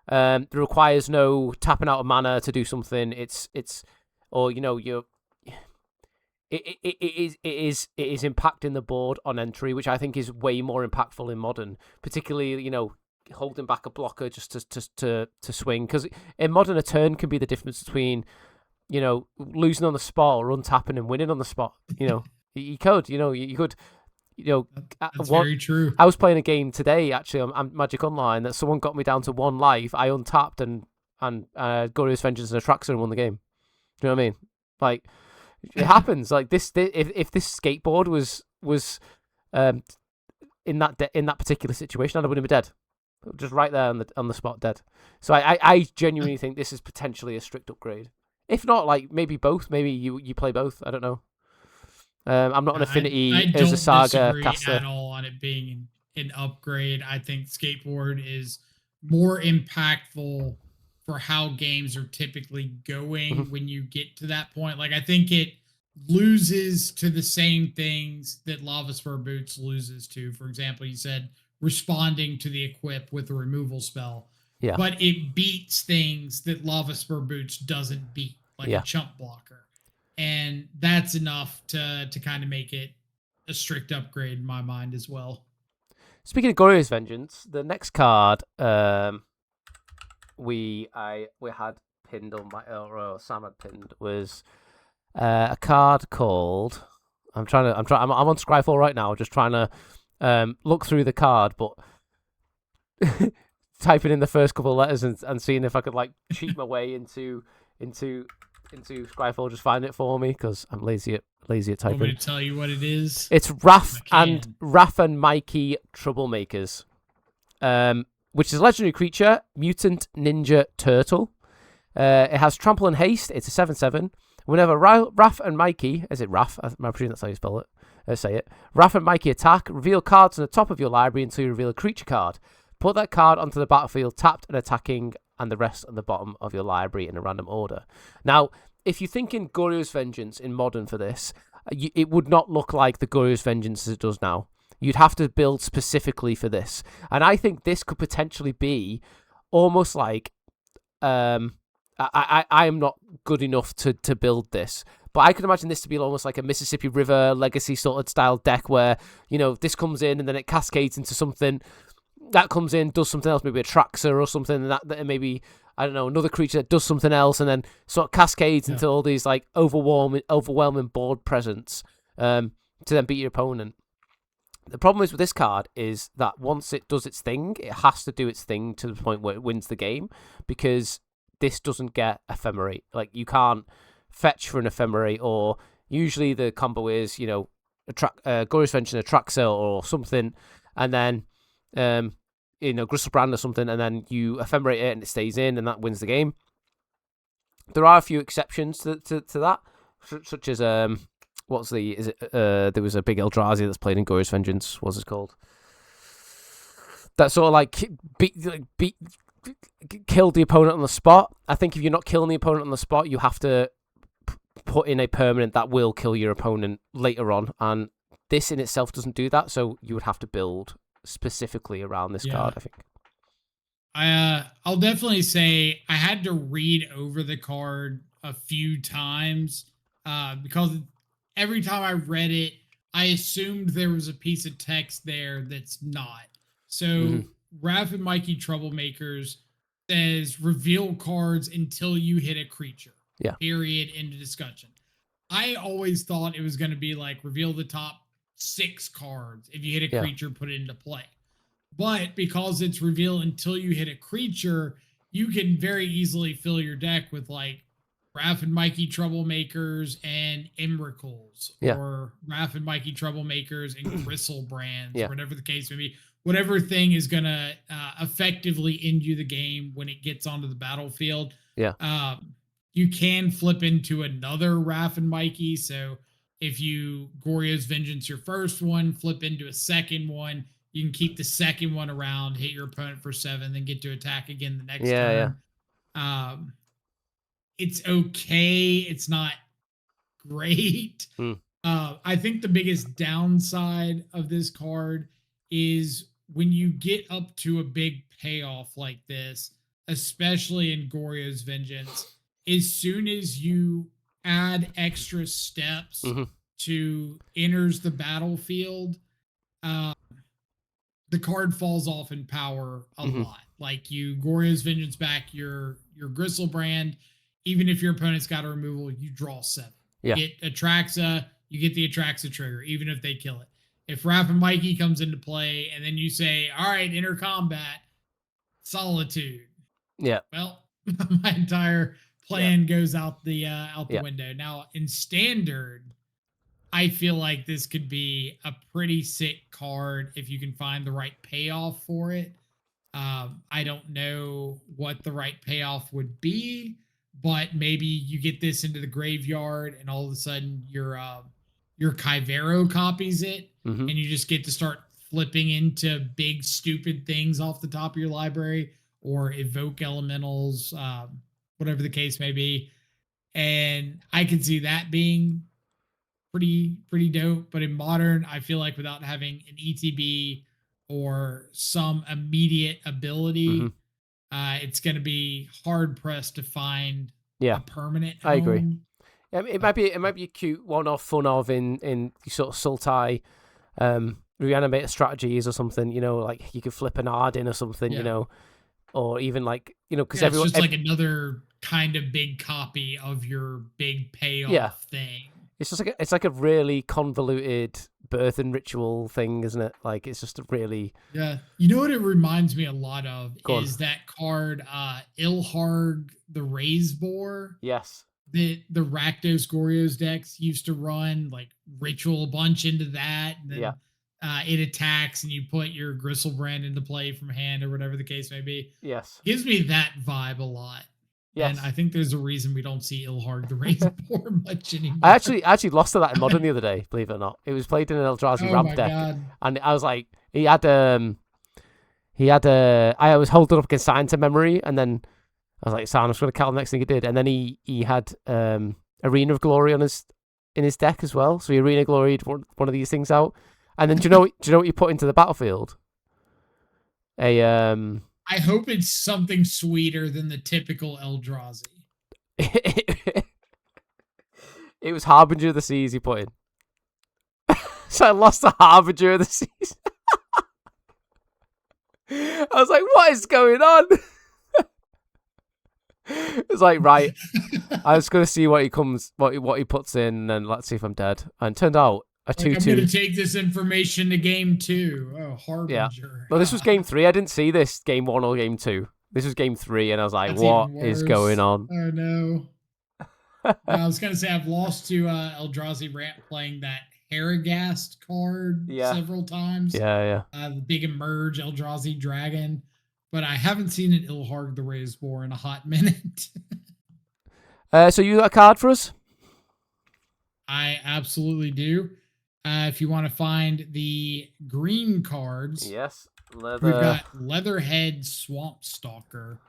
It requires no tapping out of mana to do something. It's or you know it is impacting the board on entry, which I think is way more impactful in modern, particularly, you know, holding back a blocker just to swing, because in modern a turn can be the difference between, you know, losing on the spot or untapping and winning on the spot. You know, you could, you could. You know, that's very true. I was playing a game today actually on Magic Online that someone got me down to 1 life. I untapped and Glorious Vengeance and Atraxa and won the game. Do you know what I mean? Like, it happens. Like this, if this skateboard was in that particular situation, I would have been dead, just right there on the spot, dead. So I genuinely think this is potentially a strict upgrade. If not, like maybe both. Maybe you play both. I don't know. I'm not an Affinity as a Saga caster at all on it being an upgrade. I think skateboard is more impactful for how games are typically going when you get to that point. Like, I think it loses to the same things that Lava Spur Boots loses to. For example, you said responding to the equip with a removal spell. Yeah. But it beats things that Lava Spur Boots doesn't beat, like a chump blocker. And that's enough to kind of make it a strict upgrade in my mind as well. Speaking of Glorious Vengeance, the next card we had pinned on my or Sam had pinned was a card called. I'm on Scryfall right now, just trying to look through the card, but typing in the first couple of letters and seeing if I could like cheat my way into Scryfall, just find it for me because I'm lazy at typing. Want me to tell you what it is? It's Raph and Mikey Troublemakers, which is a legendary creature, mutant ninja turtle. It has trample and haste. It's a 7/7. Whenever Raph and Mikey, is it Raph? I'm presuming that's how you spell it. Say it. Raph and Mikey attack. Reveal cards on the top of your library until you reveal a creature card. Put that card onto the battlefield tapped and attacking, and the rest on the bottom of your library in a random order. Now, if you're thinking Glorious Vengeance in modern for this, it would not look like the Glorious Vengeance as it does now. You'd have to build specifically for this. And I think this could potentially be almost like, I am not good enough to build this, but I could imagine this to be almost like a Mississippi River Legacy sort of style deck where, you know, this comes in and then it cascades into something. That comes in, does something else, maybe a Traxer or something, and that maybe, I don't know, another creature that does something else, and then sort of cascades into all these like overwhelming board presence to then beat your opponent. The problem is with this card is that once it does its thing, it has to do its thing to the point where it wins the game, because this doesn't get ephemerate. Like, you can't fetch for an ephemerate, or usually the combo is, you know, Glorious Vengeance, a Traxer or something, and then you know, Gristlebrand or something, and then you ephemerate it and it stays in, and that wins the game. There are a few exceptions to that, such as there was a big Eldrazi that's played in Glorious Vengeance. What's it called? That sort of like killed the opponent on the spot. I think if you're not killing the opponent on the spot, you have to put in a permanent that will kill your opponent later on, and this in itself doesn't do that. So you would have to build specifically around this card, I think. I'll definitely say I had to read over the card a few times because every time I read it, I assumed there was a piece of text there that's not. So Raph and Mikey Troublemakers says reveal cards until you hit a creature. Yeah. Period. End of discussion. I always thought it was going to be like reveal the top 6 cards. If you hit a creature, put it into play. But because it's reveal until you hit a creature, you can very easily fill your deck with like Raph and Mikey Troublemakers and Emrakles, or Raph and Mikey Troublemakers and Gristle Brands, whatever the case may be. Whatever thing is going to effectively end you the game when it gets onto the battlefield. You can flip into another Raph and Mikey. So if you Goryo's Vengeance your first one, flip into a second one, you can keep the second one around, hit your opponent for 7, then get to attack again the next turn. It's okay. It's not great. I think the biggest downside of this card is when you get up to a big payoff like this, especially in Goryo's Vengeance, as soon as you add extra steps to enters the battlefield, the card falls off in power a lot. Like you Goryo's Vengeance back your Gristlebrand, even if your opponent's got a removal, you draw 7. You get Atraxa, you get the Atraxa trigger, even if they kill it. If Raph and Mikey comes into play, and then you say, all right, enter combat, Solitude. Well, my entire plan goes out the window. Now, in Standard, I feel like this could be a pretty sick card if you can find the right payoff for it. I don't know what the right payoff would be, but maybe you get this into the graveyard and all of a sudden your Kyvero copies it, and you just get to start flipping into big stupid things off the top of your library, or evoke elementals, whatever the case may be. And I can see that being pretty dope. But in Modern, I feel like without having an ETB or some immediate ability, it's going to be hard pressed to find a permanent home. I agree. It might be a cute one-off fun of in sort of Sultai reanimator strategies or something, like you could flip an Ardin or something, or even like, because everyone, it's just like another kind of big copy of your big payoff thing. It's just like a really convoluted birth and ritual thing, isn't it? Like it's just a really You know what it reminds me a lot of is that card Ilharg the Raise Boar. Yes. The Rakdos Goryo's decks used to run like ritual a bunch into that, and then it attacks and you put your Gristlebrand into play from hand or whatever the case may be. Yes. Gives me that vibe a lot. Yes. And I think there's a reason we don't see Ilharg the Raise Boar much anymore. I actually lost to that in Modern the other day, believe it or not. It was played in an Eldrazi ramp deck. God. And I was like, I was holding up against Science of Memory, and then I was like, I'm just going to count the next thing he did. And then he had Arena of Glory in his deck as well. So he Arena Gloried one of these things out. And then do you know what you put into the battlefield? I hope it's something sweeter than the typical Eldrazi. It was Harbinger of the Seas he put in. So I lost the Harbinger of the Seas. I was like, what is going on? It's like, right, I was going to see what he puts in, and then let's see if I'm dead. And it turned out a 2-2. I'm going to take this information to game 2. Oh, Harbinger. Yeah. Well, this was game 3. I didn't see this game 1 or game 2. This was game 3, and I was like, what is going on? Oh, no. I was going to say, I've lost to Eldrazi Ramp playing that Haragast card several times. The big Emerge Eldrazi Dragon. But I haven't seen an Ilharg the Raise Boar in a hot minute. So you got a card for us? I absolutely do. If you want to find the green cards, yes, we've got Leatherhead Swamp Stalker.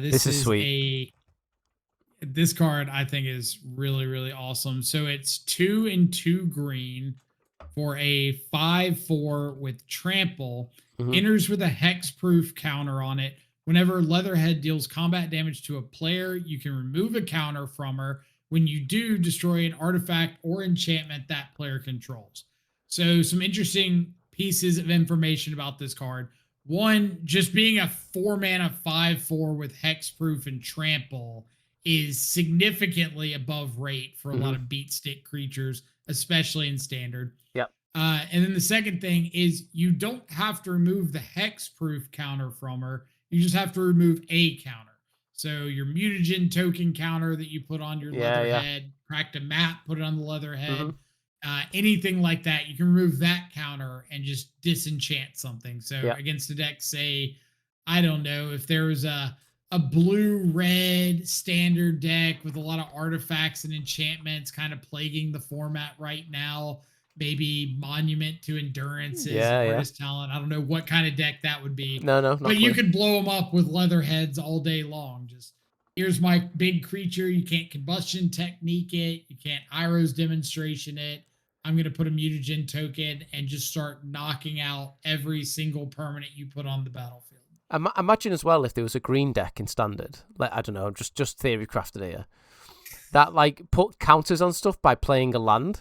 This is sweet. This card I think is really, really awesome. So it's 2 and 2 green for a 5/4 with trample. Enters with a hexproof counter on it. Whenever Leatherhead deals combat damage to a player, you can remove a counter from her. When you do, destroy an artifact or enchantment that player controls. So some interesting pieces of information about this card. One, just being a 4-mana 5/4 with hexproof and trample is significantly above rate for a lot of beatstick creatures, especially in Standard. Yep. And then the second thing is you don't have to remove the hexproof counter from her. You just have to remove a counter. So your mutagen token counter that you put on your leatherhead, cracked a map, put it on the leatherhead, anything like that, you can remove that counter and just disenchant something. So against the deck, say, I don't know, if there was a blue-red standard deck with a lot of artifacts and enchantments kind of plaguing the format right now, maybe Monument to Endurance is artist talent. I don't know what kind of deck that would be. No, but you could blow them up with leatherheads all day long. Just, here's my big creature. You can't combustion technique it. You can't Iro's demonstration it. I'm going to put a mutagen token and just start knocking out every single permanent you put on the battlefield. Imagine as well if there was a green deck in standard. Like, I don't know, just theory crafted here. That like put counters on stuff by playing a land.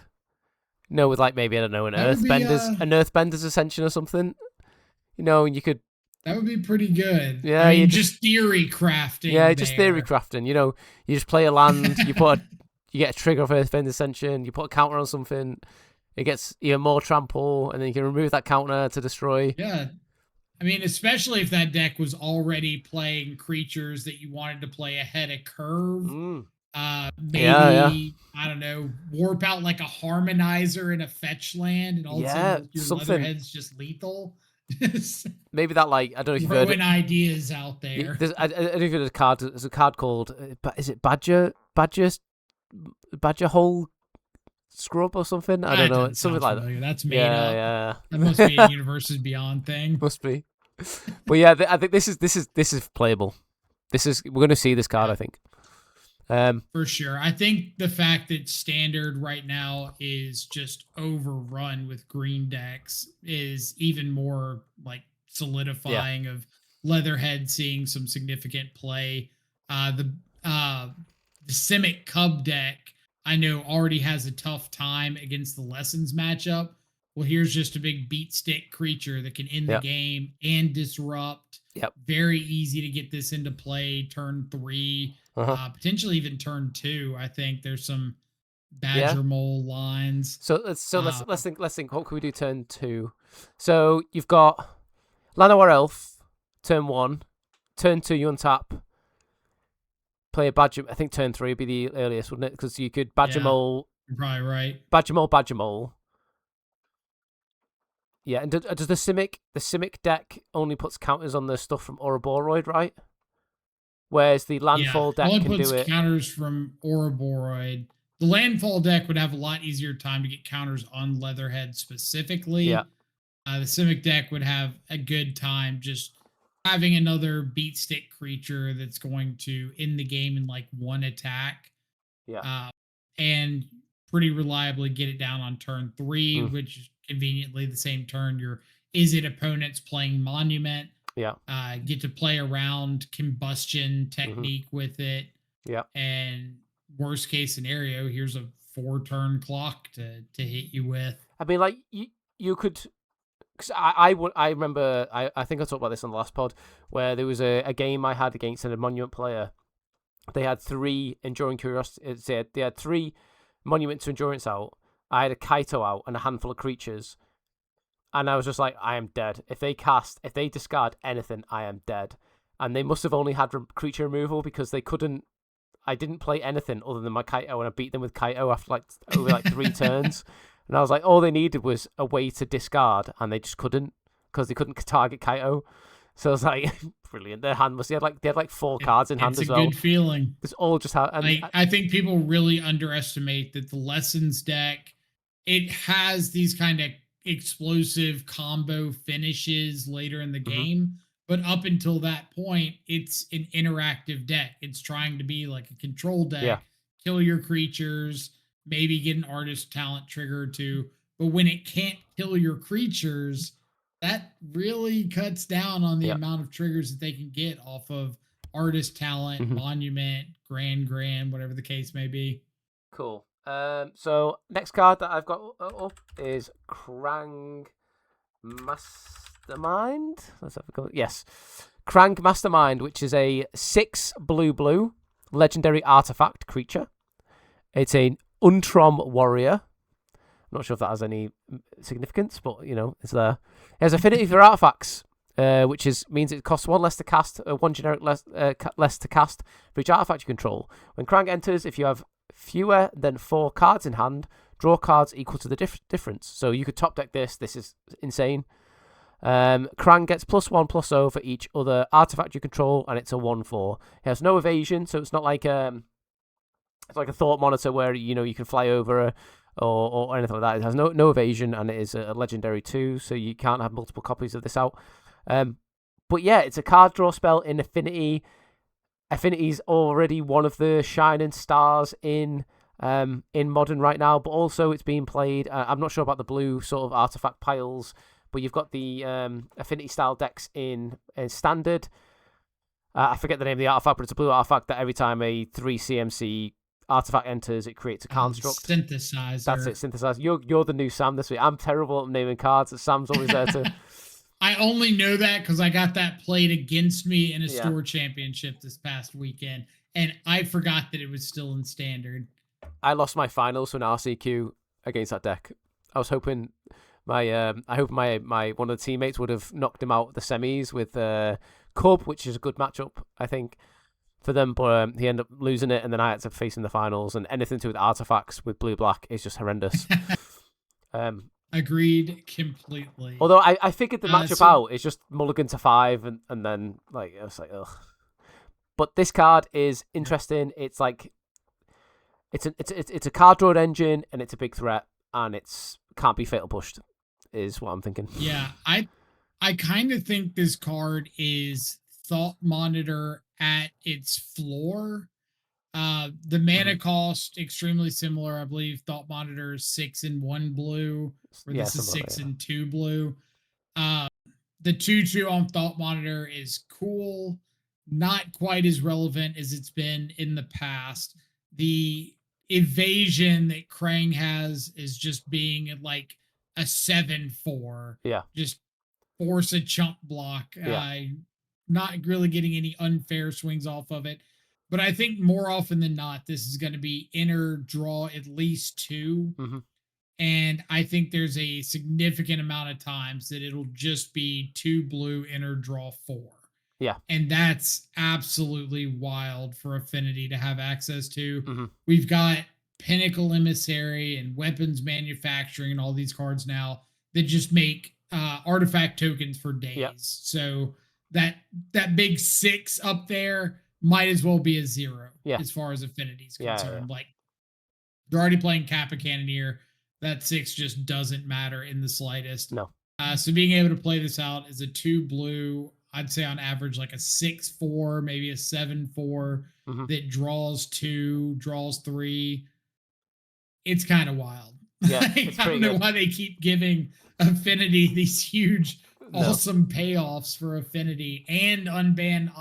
You know, with like maybe, I don't know, an Earthbender's Ascension or something. You know, and you could. That would be pretty good. Yeah, I mean, just theory crafting. Yeah, just theory crafting. You know, you just play a land. You get a trigger of Earthbender's Ascension. You put a counter on something. It gets even more trample, and then you can remove that counter to destroy. Yeah. I mean, especially if that deck was already playing creatures that you wanted to play ahead of curve. Maybe, I don't know, warp out like a Harmonizer in a fetch land, and all of a sudden your leatherhead's just lethal. Maybe that, like, I don't know if you've heard ideas out there. I don't know if you've heard of card. There's a card called, is it Badger Hole Scrub or something? I don't know. It's something like that. That's made up. Yeah. That must be a Universes Beyond thing. Must be. But yeah, I think this is playable. We're going to see this card, I think. For sure. I think the fact that standard right now is just overrun with green decks is even more like solidifying of Leatherhead seeing some significant play. The Simic Cub deck, I know, already has a tough time against the Lessons matchup. Well, here's just a big beat stick creature that can end the game and disrupt. Very easy to get this into play turn 3. Potentially even turn 2. I think there's some Badger Mole lines. So let's think. What can we do turn 2? So you've got Llanowar Elf turn 1. Turn 2 you untap. Play a Badger. I think turn 3 would be the earliest, wouldn't it? Because you could Badger Mole. You're probably right. Badger Mole. Yeah, and does the Simic deck only puts counters on the stuff from Ouroboros, right? Whereas the Landfall deck can do it. Puts counters from Ouroboros. The Landfall deck would have a lot easier time to get counters on Leatherhead specifically. Yeah. The Simic deck would have a good time just having another beat stick creature that's going to end the game in like one attack. Yeah. And pretty reliably get it down on turn 3, which is conveniently the same turn your opponents playing Monument. Yeah. Get to play around combustion technique with it. Yeah. And worst case scenario, here's a 4-turn clock to hit you with. I mean, like you could, because I remember I think I talked about this on the last pod where there was a game I had against a Monument player. They had 3 Enduring Curiosity. They had 3 Monument to Endurance out. I had a Kaito out and a handful of creatures. And I was just like, I am dead. If they discard anything, I am dead. And they must have only had creature removal because they couldn't. I didn't play anything other than my Kaito, and I beat them with Kaito after over 3 turns. And I was like, all they needed was a way to discard, and they just couldn't because they couldn't target Kaito. So I was like, brilliant. Their hand they had 4 cards in hand as well. It's a good feeling. It's all just how. I think people really underestimate that the Lessons deck. It has these kind of explosive combo finishes later in the game, but up until that point, it's an interactive deck. It's trying to be like a control deck, kill your creatures, maybe get an artist talent trigger or 2. But when it can't kill your creatures, that really cuts down on the amount of triggers that they can get off of artist talent, Monument, Grand, whatever the case may be. Cool. So next card that I've got up is Krang Mastermind. Let's have a go. Yes, Krang Mastermind, which is a 6 blue legendary artifact creature. It's an Untrom warrior. I'm not sure if that has any significance, but you know, it's there. It has affinity for artifacts. which means it costs one less to cast, one generic less to cast for each artifact you control. When Krang enters, if you have fewer than 4 cards in hand, draw cards equal to the difference. So you could top deck this. This is insane. Krang gets +1/+0 for each other artifact you control, and it's a 1/4. It has no evasion, so it's not like it's like a thought monitor where you can fly over or anything like that. It has no evasion, and it is a legendary too, so you can't have multiple copies of this out. But yeah, it's a card draw spell in Affinity. Affinity's already one of the shining stars in Modern right now, but also it's being played. I'm not sure about the blue sort of artifact piles, but you've got the Affinity style decks in Standard. I forget the name of the artifact, but it's a blue artifact that every time a 3 CMC artifact enters, it creates a construct. Synthesizer. That's it, synthesizer. You're the new Sam this week. I'm terrible at naming cards. Sam's always there to... I only know that because I got that played against me in a store championship this past weekend, and I forgot that it was still in Standard. I lost my finals for an RCQ against that deck. I was hoping my one of the teammates would have knocked him out the semis with Cub, which is a good matchup, I think, for them, but he ended up losing it, and then I had to face in the finals, and anything to do with artifacts with blue-black is just horrendous. Agreed completely. Although I figured the matchup out, it's just mulligan to 5, and then like I was like, ugh. But this card is interesting. It's like it's a card draw engine, and it's a big threat, and it's can't be fatal pushed, is what I'm thinking. Yeah, I kind of think this card is Thought Monitor at its floor. The mana cost extremely similar. I believe Thought Monitor is 6 and 1 blue, or this is 6 and 2 blue. The 2/2 on Thought Monitor is cool, not quite as relevant as it's been in the past. The evasion that Krang has is just being like a 7/4. Yeah. Just force a chump block. Not really getting any unfair swings off of it. But I think more often than not, this is going to be inner draw at least 2. Mm-hmm. And I think there's a significant amount of times that it'll just be 2 blue, inner draw 4. Yeah. And that's absolutely wild for Affinity to have access to. Mm-hmm. We've got Pinnacle Emissary and Weapons Manufacturing and all these cards now that just make artifact tokens for days. Yep. So that big 6 up there might as well be a 0 as far as Affinity's concerned. Like, you're already playing Kappa Cannoneer. That 6 just doesn't matter in the slightest. No. So being able to play this out as a 2 blue, I'd say on average like a 6/4, maybe a 7/4 that draws 2, draws 3. It's kind of wild. Yeah, like, I don't know why they keep giving Affinity these huge, awesome payoffs for Affinity and unban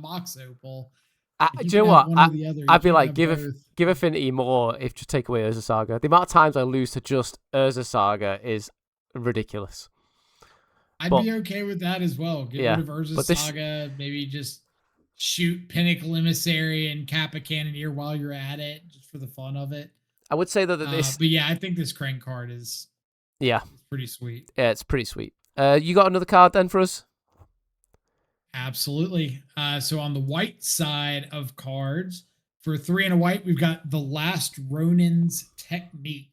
Mox Opal. Do you know what? I'd be like, give Affinity more if just take away Urza Saga. The amount of times I lose to just Urza Saga is ridiculous. I'd be okay with that as well. Get rid of Urza Saga, maybe just shoot Pinnacle Emissary and Kappa Cannoneer while you're at it, just for the fun of it. I would say that this... But yeah, I think this Krang card is pretty sweet. Yeah, it's pretty sweet. You got another card then for us? Absolutely. So on the white side of cards, for 3 and a white, we've got The Last Ronin's Technique.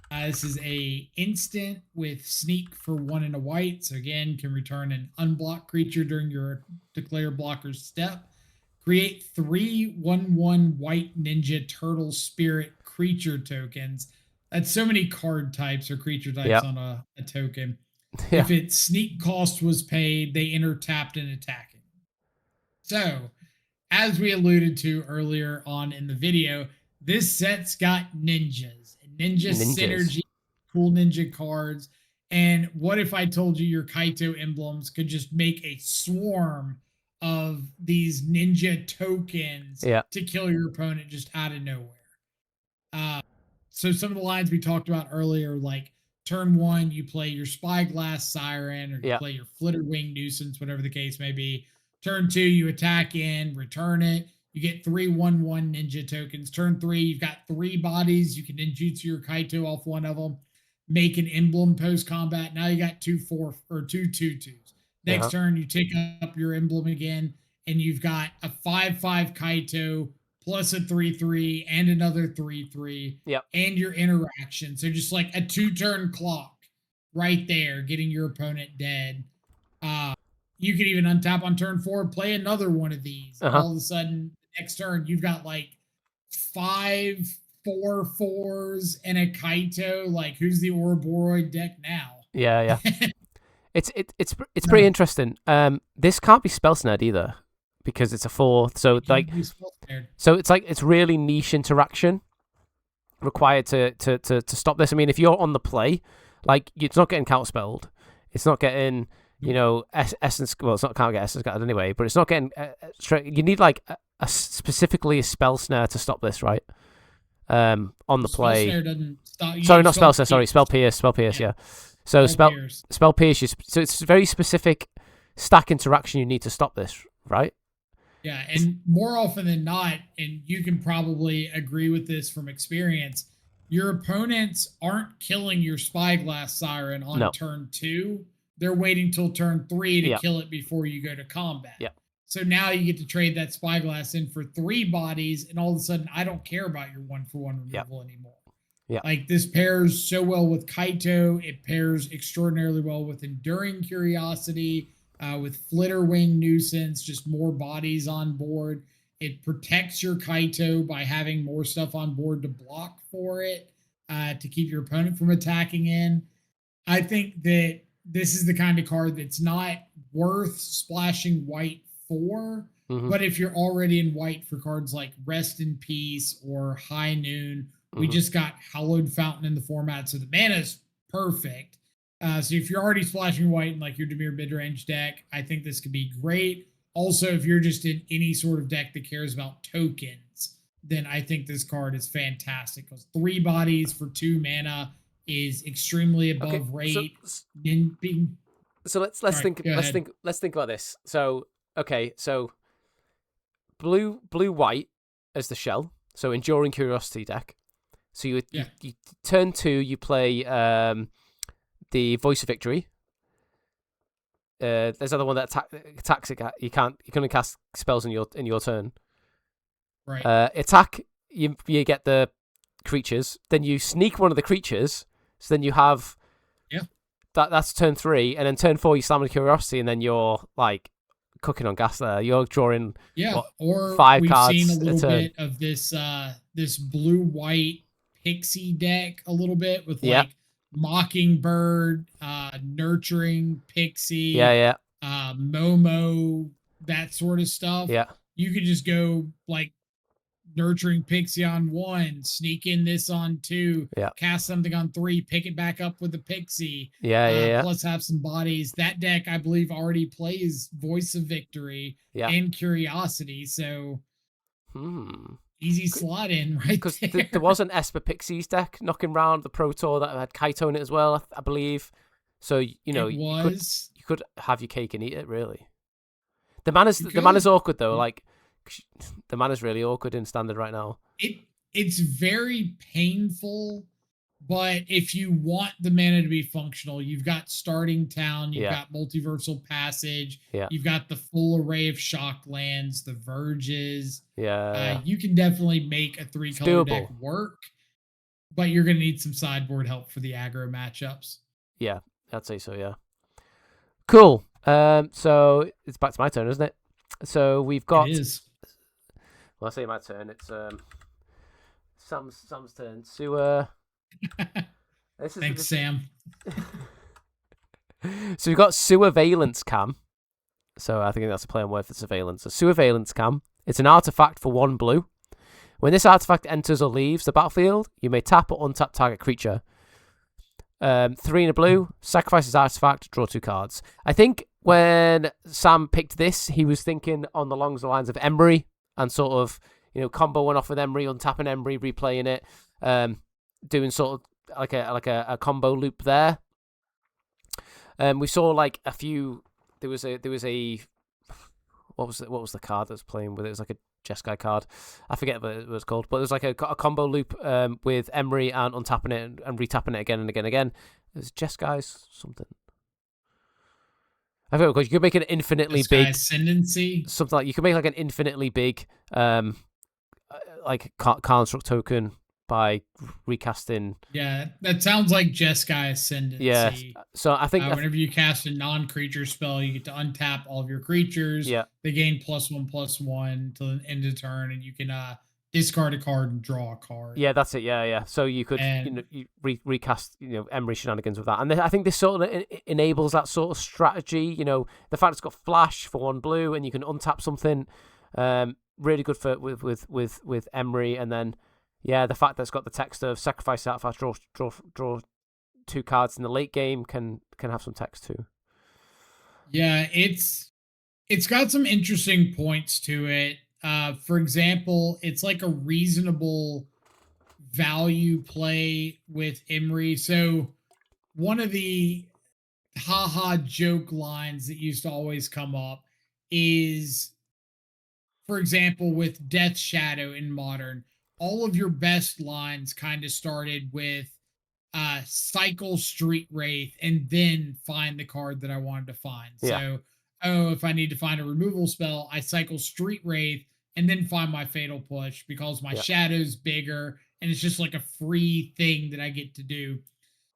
This is a instant with sneak for 1 and a white. So again, can return an unblocked creature during your declare blocker's step. Create 3 1/1 white ninja turtle spirit creature tokens. That's so many card types or creature types on a token. Yeah. If its sneak cost was paid, they enter tapped and attacking. So, as we alluded to earlier on in the video, this set's got ninjas. Ninja synergy, cool ninja cards. And what if I told you your Kaito emblems could just make a swarm of these ninja tokens to kill your opponent just out of nowhere? So some of the lines we talked about earlier, like turn 1, you play your Spyglass Siren, or you play your Flitterwing Nuisance, whatever the case may be. Turn 2, you attack in, return it. You get 3 1/1 ninja tokens. Turn 3, you've got 3 bodies. You can ninjutsu your Kaito off one of them. Make an emblem post combat. Now you got 2 2/2s. Next turn, you take up your emblem again, and you've got a 5/5 Kaito plus a 3/3 and another 3/3. Yep. And your interaction. So just like a 2-turn clock right there, getting your opponent dead. You could even untap on turn 4, play another one of these. All of a sudden, next turn, you've got like 5 4/4s and a Kaito. Like, who's the Ouroboros deck now? Yeah. It's pretty interesting. This can't be spell snared either because it's a 4. So it's really niche interaction required to stop this. I mean, if you're on the play, like, it's not getting counterspelled. It's not getting, essence. Well, can't get essence guarded anyway. But it's not getting. You need like a specifically a spell snare to stop this, right? On the play. Spell snare doesn't stop. Sorry, not spell snare. Sorry, spell pierce. Spell pierce. Yeah. So spell pierce. So it's very specific stack interaction you need to stop this, right? Yeah, and more often than not, and you can probably agree with this from experience, your opponents aren't killing your Spyglass Siren on turn 2. They're waiting till turn 3 to kill it before you go to combat. Yeah. So now you get to trade that Spyglass in for 3 bodies, and all of a sudden, I don't care about your 1-for-1 removal anymore. Yeah. Like, this pairs so well with Kaito. It pairs extraordinarily well with Enduring Curiosity, with Flitterwing Nuisance, just more bodies on board. It protects your Kaito by having more stuff on board to block for it, to keep your opponent from attacking in. I think that this is the kind of card that's not worth splashing white for, but if you're already in white for cards like Rest in Peace or High Noon, we just got Hallowed Fountain in the format, so the mana is perfect. So if you're already splashing white in like your Dimir midrange deck, I think this could be great. Also, if you're just in any sort of deck that cares about tokens, then I think this card is fantastic, because 3 bodies for 2 mana is extremely above rate. So let's think about this. So blue white as the shell. So Enduring Curiosity deck. So you turn 2, you play the Voice of Victory. There's another one that attacks it. You can only cast spells in your turn. Right. Attack. You get the creatures. Then you sneak one of the creatures. So then you have that's turn 3, and then turn 4 you slam the Curiosity, and then you're like cooking on gas there. You're drawing or 5 we've cards seen a little bit of this this blue-white Pixie deck a little bit with like Mockingbird, Nurturing Pixie, Momo, that sort of stuff. Yeah. You could just go like Nurturing Pixie on 1, sneak in this on 2, cast something on 3, pick it back up with the Pixie. Plus have some bodies. That deck, I believe, already plays Voice of Victory and Curiosity, so easy slot in right because there. There was an Esper Pixies deck knocking around the Pro Tour that had Kaito in it as well, I believe. So you could have your cake and eat it, really. The mana's awkward though. Like, the mana's really awkward in Standard right now. It's very painful, but if you want the mana to be functional, you've got Starting Town, you've got Multiversal Passage, you've got the full array of shock lands, the Verges. You can definitely make a 3-color deck work, but you're going to need some sideboard help for the aggro matchups. Yeah, I'd say so, yeah. Cool. So it's back to my turn, isn't it? So we've got... It is. Well, I say my turn. It's Sam's turn. So, Thanks, Sam. So we've got Sewer Valence Cam. So I think that's a play on word for surveillance. So Sewer Valence Cam. It's an artifact for 1 blue. When this artifact enters or leaves the battlefield, you may tap or untap target creature. 3 in a blue, sacrifice this artifact, draw 2 cards. I think when Sam picked this, he was thinking along the lines of Emery, and sort of, combo one off with Emery, untapping Emery, replaying it, doing sort of like a combo loop there. We saw like a few. There was a what was the card that was playing with it? It was like a Jeskai card. I forget what it was called, but there was like a combo loop with Emery and untapping it and retapping it again and again and again. It was Jeskai's something. I feel because you could make an infinitely This guy big ascendancy. something like you can make like an infinitely big like construct token by recasting. Yeah, that sounds like Jeskai Yeah, Ascendancy. so I think Whenever you cast a non-creature spell, you get to untap all of your creatures. yeah, They gain +1/+1 till the end of turn, and you can discard a card and draw a card. yeah, that's it. Yeah. So you could And you recast Emery shenanigans with that, and I think this sort of enables that sort of strategy. The fact it's got flash for 1 blue, and you can untap something. Really good for with Emery, and then the fact that it's got the text of sacrifice artifact, draw 2 cards in the late game can have some text too. yeah, it's got some interesting points to it. For example, it's like a reasonable value play with Emery. So one of the haha joke lines that used to always come up is, for example, with Death Shadow in Modern, all of your best lines kind of started with cycle Street Wraith and then find the card that I wanted to find. Yeah. So, if I need to find a removal spell, I cycle Street Wraith and then find my Fatal Push because my shadow's bigger and it's just like a free thing that I get to do.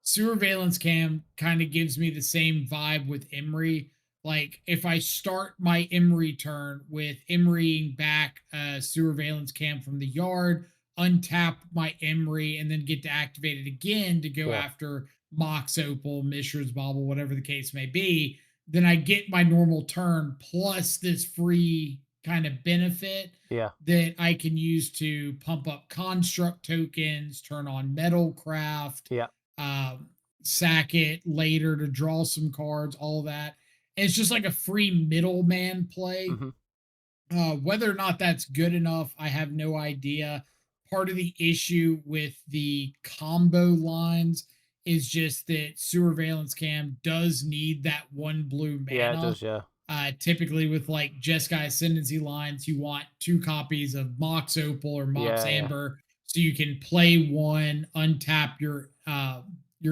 Surveillance Cam kind of gives me the same vibe with Emery. Like if I start my Emery turn with Emerying back Surveillance Cam from the yard, untap my Emery, and then get to activate it again to go after Mox Opal, Mishra's Bauble, whatever the case may be, then I get my normal turn plus this free kind of benefit that I can use to pump up construct tokens, turn on Metalcraft, sack it later to draw some cards, all that. And it's just like a free middleman play. Whether or not that's good enough, I have no idea. Part of the issue with the combo lines is just that Surveillance Cam does need that 1 blue mana. Yeah, it does, typically with like Jeskai Ascendancy lines, you want 2 copies of Mox Opal or Mox Amber, so you can play 1, untap your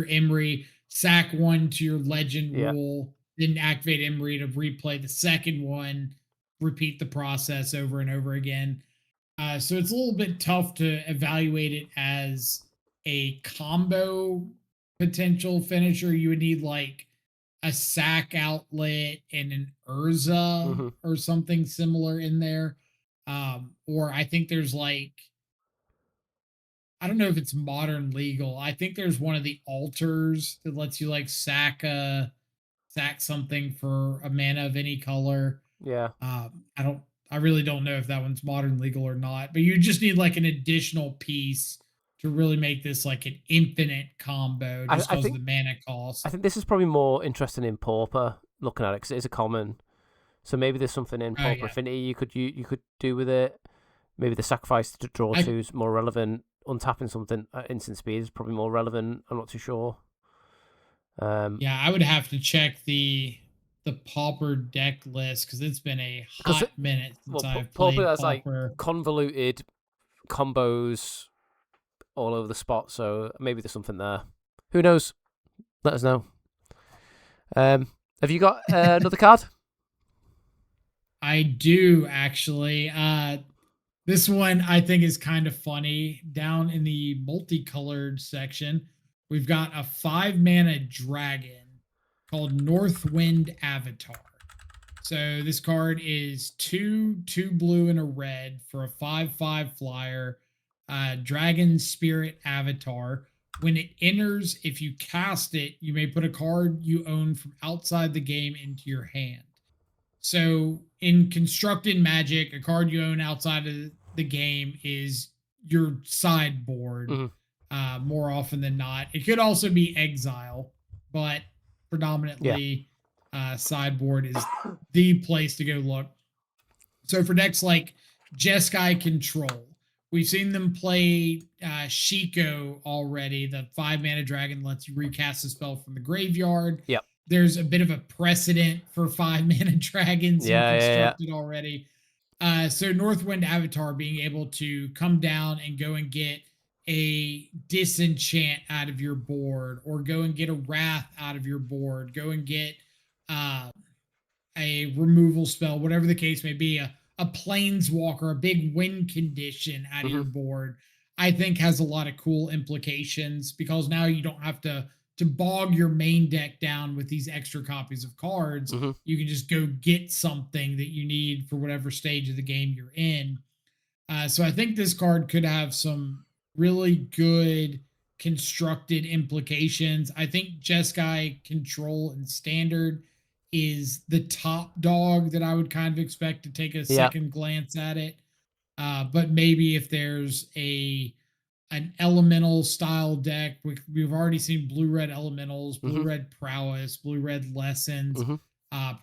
Emery, sack 1 to your Legend Rule, then activate Emery to replay the second one, repeat the process over and over again. So it's a little bit tough to evaluate it as a combo potential finisher. You would need like a sack outlet and an Urza or something similar in there. Or I think there's like, I don't know if it's modern legal. I think there's one of the altars that lets you like sack something for a mana of any color. I really don't know if that one's modern legal or not, but you just need like an additional piece to really make this like an infinite combo just because of the mana cost. I think this is probably more interesting in Pauper, looking at it, because it is a common. So maybe there's something in Pauper Affinity you could do with it. Maybe the sacrifice to draw 2 is more relevant. Untapping something at instant speed is probably more relevant. I'm not too sure. I would have to check the Pauper deck list because it's been a hot minute since I've played Pauper. Has like convoluted combos all over the spot, so maybe there's something there. Who knows? Let us know. Have you got another card? I do actually. This one I think is kind of funny. Down in the multicolored section, we've got a 5-mana dragon called Northwind Avatar. So this card is 2 blue and a red for a 5/5 flyer. Dragon Spirit Avatar. When it enters, if you cast it, you may put a card you own from outside the game into your hand. So in Constructed Magic, a card you own outside of the game is your sideboard more often than not. It could also be Exile, but predominantly sideboard is the place to go look. So for decks like Jeskai Control, we've seen them play Shiko already. The 5-mana dragon lets you recast a spell from the graveyard. There's a bit of a precedent for 5-mana dragons in Constructed already. So Northwind Avatar being able to come down and go and get a Disenchant out of your board, or go and get a Wrath out of your board, go and get a removal spell, whatever the case may be, a planeswalker, a big win condition out of your board, I think has a lot of cool implications, because now you don't have to bog your main deck down with these extra copies of cards. You can just go get something that you need for whatever stage of the game you're in. So I think this card could have some really good constructed implications. I think Jeskai Control and Standard is the top dog that I would kind of expect to take a second glance at it. But maybe if there's an elemental style deck, we've already seen blue-red elementals, blue-red prowess, blue-red lessons.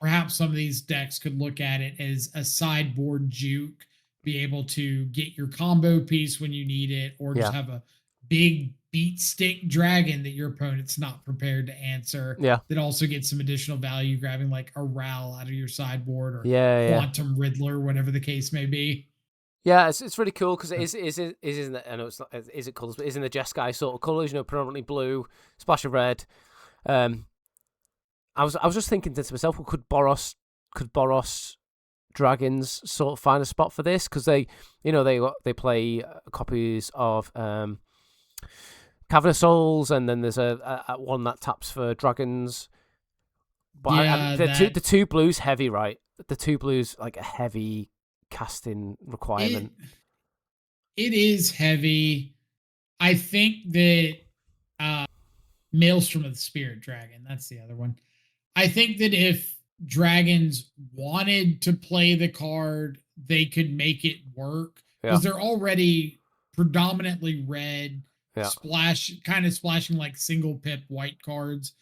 Perhaps some of these decks could look at it as a sideboard juke, be able to get your combo piece when you need it, or just have a big beat stick dragon that your opponent's not prepared to answer. That also gets some additional value, grabbing like a Ral out of your sideboard, or Quantum Riddler, whatever the case may be. Yeah, it's really cool because it isn't. I know it's not. Is it colours? But it's in the Jeskai sort of colours. You know, predominantly blue, splash of red. I was just thinking to myself, well, could Boros Dragons sort of find a spot for this, because they play copies of Cavern of Souls, and then there's a one that taps for dragons. But the two blues heavy, right? The two blues like a heavy casting requirement. It is heavy. I think that Maelstrom of the Spirit Dragon, that's the other one. I think that if dragons wanted to play the card, they could make it work, because they're already predominantly red, splashing like single pip white cards.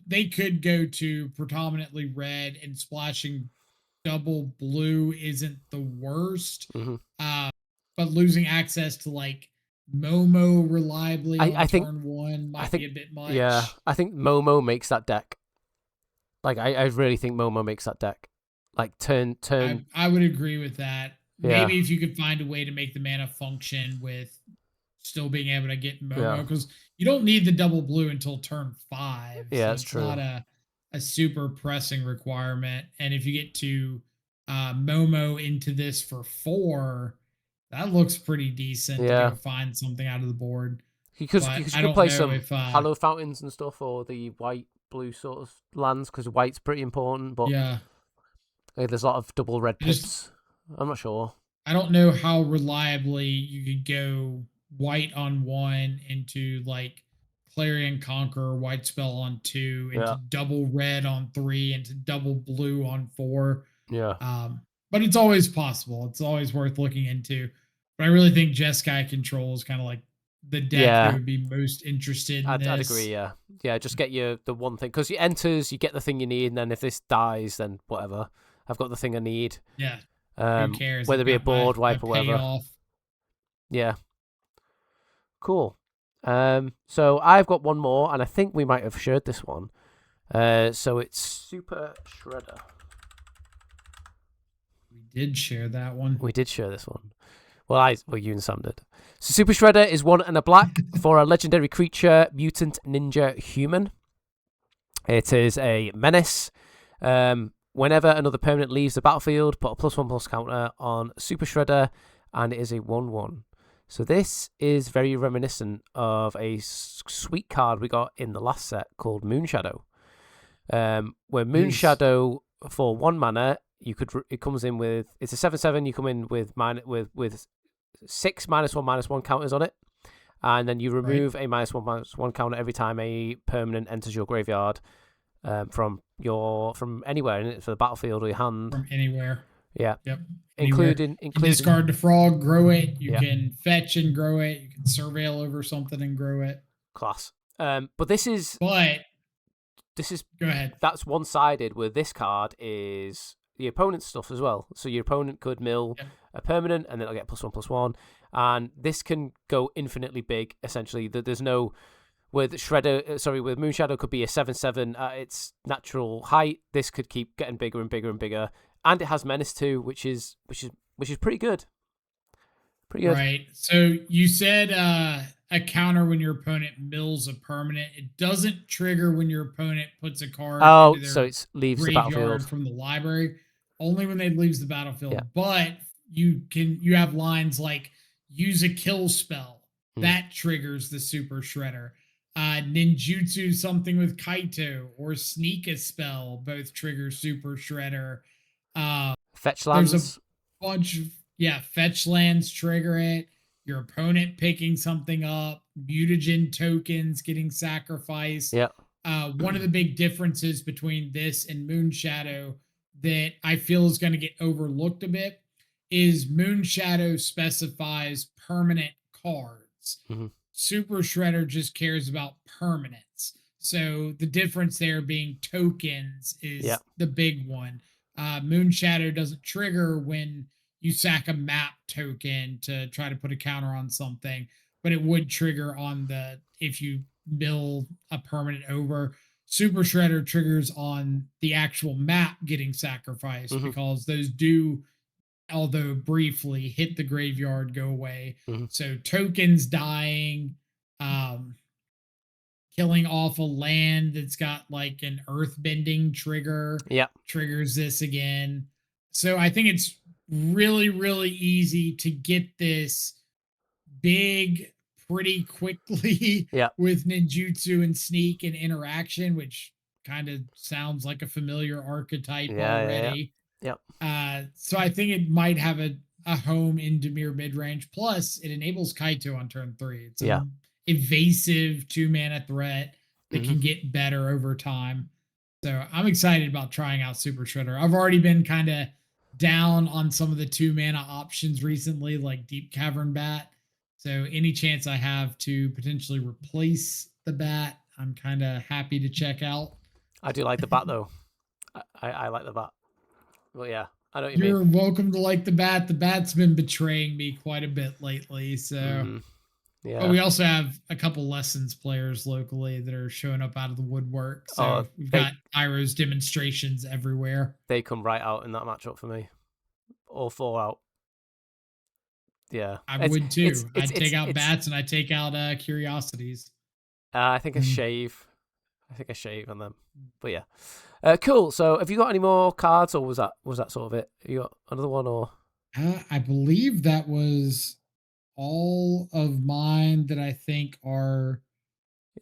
They could go to predominantly red, and splashing double blue isn't the worst. But losing access to like Momo reliably on turn one might be a bit much. Yeah, I think Momo makes that deck. Like, I really think Momo makes that deck. Like, turn. I would agree with that. Maybe if you could find a way to make the mana function with still being able to get Momo, because you don't need the double blue until turn 5. Yeah, that's true. It's not a super pressing requirement. And if you get to Momo into this for 4, that looks pretty decent to go find something out of the board. You could play some Hollow Fountains and stuff, or the white-blue sort of lands, because white's pretty important. But there's a lot of double red pips. I'm not sure. I don't know how reliably you could go white on 1 into like Clarion Conqueror, white spell on 2, into double red on 3, into double blue on 4. But it's always possible. It's always worth looking into. But I really think Jeskai Control is kind of like the deck that would be most interested in this. I'd agree, yeah. Just get you the one thing, because it enters, you get the thing you need, and then if this dies, then whatever. I've got the thing I need. Yeah. Who cares? Whether it be a board wipe or whatever. Payoff. Yeah. Cool. So I've got one more, and I think we might have shared this one. So it's Super Shredder. We did share that one. We did share this one. Well, you and Sam did. So Super Shredder is 1 and a black for a legendary creature, Mutant Ninja Human. It is a menace. Whenever another permanent leaves the battlefield, put a +1/+1 counter on Super Shredder, and it is a 1/1. So this is very reminiscent of a sweet card we got in the last set called Moonshadow. Where Moonshadow, for 1 mana, it comes in with, it's a 7/7. You come in with 6 -1/-1 counters on it, and then you remove a -1/-1 counter every time a permanent enters your graveyard from anywhere for the battlefield or your hand. From anywhere. Yeah. Yep. Including you discard the frog, grow it. You can fetch and grow it. You can surveil over something and grow it. Class. But this is. Go ahead. That's one-sided. Where this card is the opponent's stuff as well. So your opponent could mill a permanent, and then it'll get +1/+1. And this can go infinitely big. Essentially, there's no. With Moonshadow could be a 7/7 at its natural height. This could keep getting bigger and bigger and bigger. And it has Menace too, which is pretty good. Pretty good. Right. So you said a counter when your opponent mills a permanent. It doesn't trigger when your opponent puts a card Oh, into so their it leaves the graveyard battlefield. from the library. Only when it leaves the battlefield. Yeah. But you have lines like use a kill spell. That triggers the super shredder. Ninjutsu something with Kaito or sneak a spell both trigger super shredder. Fetch There's a lands. bunch of fetch lands trigger it. Your opponent picking something up, mutagen tokens getting sacrificed. Yeah. One of the big differences between this and Moonshadow that I feel is going to get overlooked a bit is Moonshadow specifies permanent cards. Super Shredder just cares about permanents. So the difference there being tokens is the big one. Moonshadow doesn't trigger when you sack a map token to try to put a counter on something, but it would trigger on the if you mill a permanent over. Super Shredder triggers on the actual map getting sacrificed because those do, although briefly, hit the graveyard, go away. So tokens dying, killing off a land that's got like an earth bending trigger triggers this again. So I think it's really, really easy to get this big pretty quickly with ninjutsu and sneak and interaction, which kind of sounds like a familiar archetype already. So I think it might have a home in Dimir midrange. Plus, it enables Kaito on turn 3. It's an evasive 2-mana threat that can get better over time. So I'm excited about trying out Super Shredder. I've already been kind of down on some of the 2-mana options recently, like Deep Cavern Bat. So any chance I have to potentially replace the bat, I'm kind of happy to check out. I do like the bat though. I like the bat. Well, yeah, I know what you You're mean. welcome to like the bat. The bat's been betraying me quite a bit lately. So, but we also have a couple lessons players locally that are showing up out of the woodwork. So we've got Iroh's demonstrations everywhere. They come right out in that matchup for me. All 4 out. Yeah, I would too. I'd take out bats and I'd take out curiosities. I think a shave. I think a shave on them. But yeah, cool. So, have you got any more cards, or was that sort of it? You got another one, or? I believe that was all of mine that I think are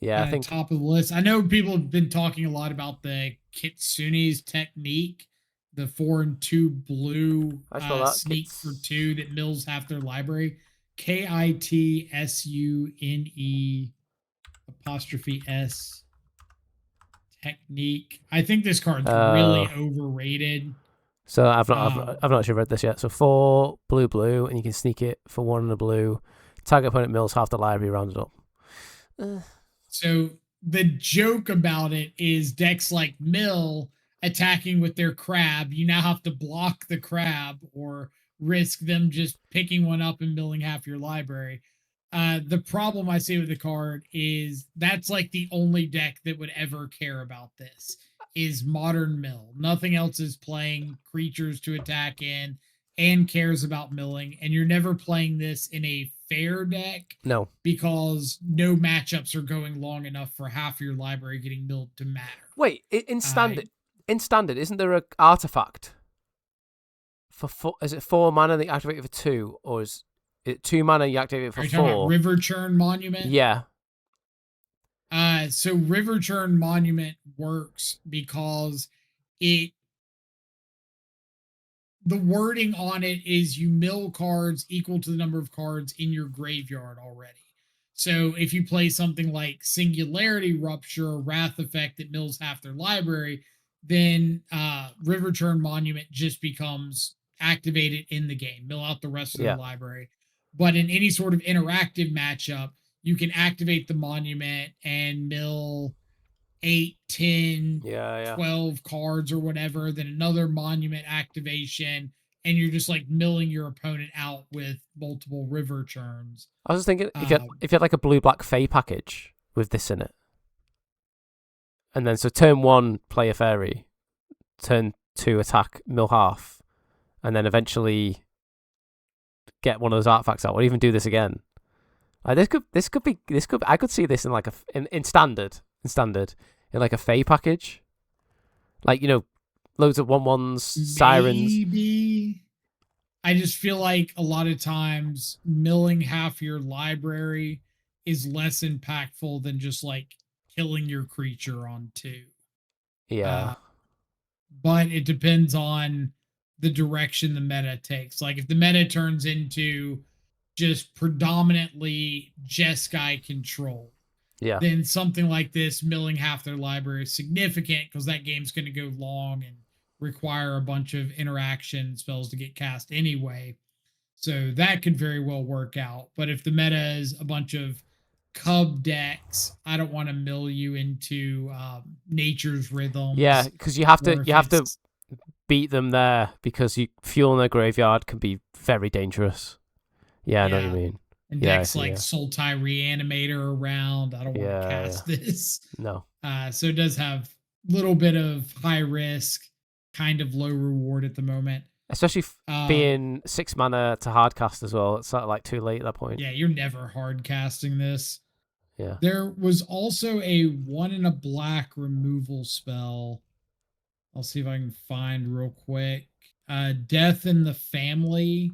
I think top of the list. I know people have been talking a lot about the Kitsune's technique, the 4 and 2 blue sneak for 2 that mills half their library. KITSUNE''S technique. I think this card's really overrated. So I've not actually read this yet. So 4 blue, and you can sneak it for 1 and a blue. Target opponent mills half the library, rounded up. So the joke about it is decks like Mill attacking with their crab. You now have to block the crab or risk them just picking one up and milling half your library. The problem I see with the card is that's like the only deck that would ever care about this is Modern Mill. Nothing else is playing creatures to attack in and cares about milling, and you're never playing this in a fair deck. No. Because no matchups are going long enough for half your library getting milled to matter. Wait, in standard, isn't there an artifact for 4? Is it 4 mana that you activate it for 2, or is it 2 mana you activate it for 4? Are you talking about River Churn Monument? Yeah. So River Churn Monument works because the wording on it is you mill cards equal to the number of cards in your graveyard already. So if you play something like Singularity Rupture or Wrath Effect that mills half their library, then River Churn Monument just becomes activated in the game, mill out the rest of their library. But in any sort of interactive matchup, you can activate the monument and mill 8, 10, 12 cards or whatever, then another monument activation, and you're just like milling your opponent out with multiple river churns. I was just thinking, if you had like a blue-black Fey package with this in it, and then so turn 1 play a fairy, turn 2 attack, mill half, and then eventually get one of those artifacts out, or even do this again. This could be. I could see this in like in standard, in like a Fae package, like loads of 1/1s, sirens. Maybe. I just feel like a lot of times milling half your library is less impactful than just like killing your creature on 2. Yeah. But it depends on the direction the meta takes. Like if the meta turns into just predominantly Jeskai control, then something like this, milling half their library, is significant because that game's going to go long and require a bunch of interaction spells to get cast anyway. So that could very well work out. But if the meta is a bunch of Cub decks, I don't want to mill you into Nature's Rhythms. Yeah, because you have to beat them there, because fuel in their graveyard can be very dangerous. Yeah, I know what you mean. And decks like Sultai Reanimator around. I don't want to cast this. No. So it does have a little bit of high risk, kind of low reward at the moment. Especially being 6 mana to hard cast as well. It's sort of like too late at that point. Yeah, you're never hard casting this. Yeah. There was also a 1 and a black removal spell. I'll see if I can find real quick. Death in the Family.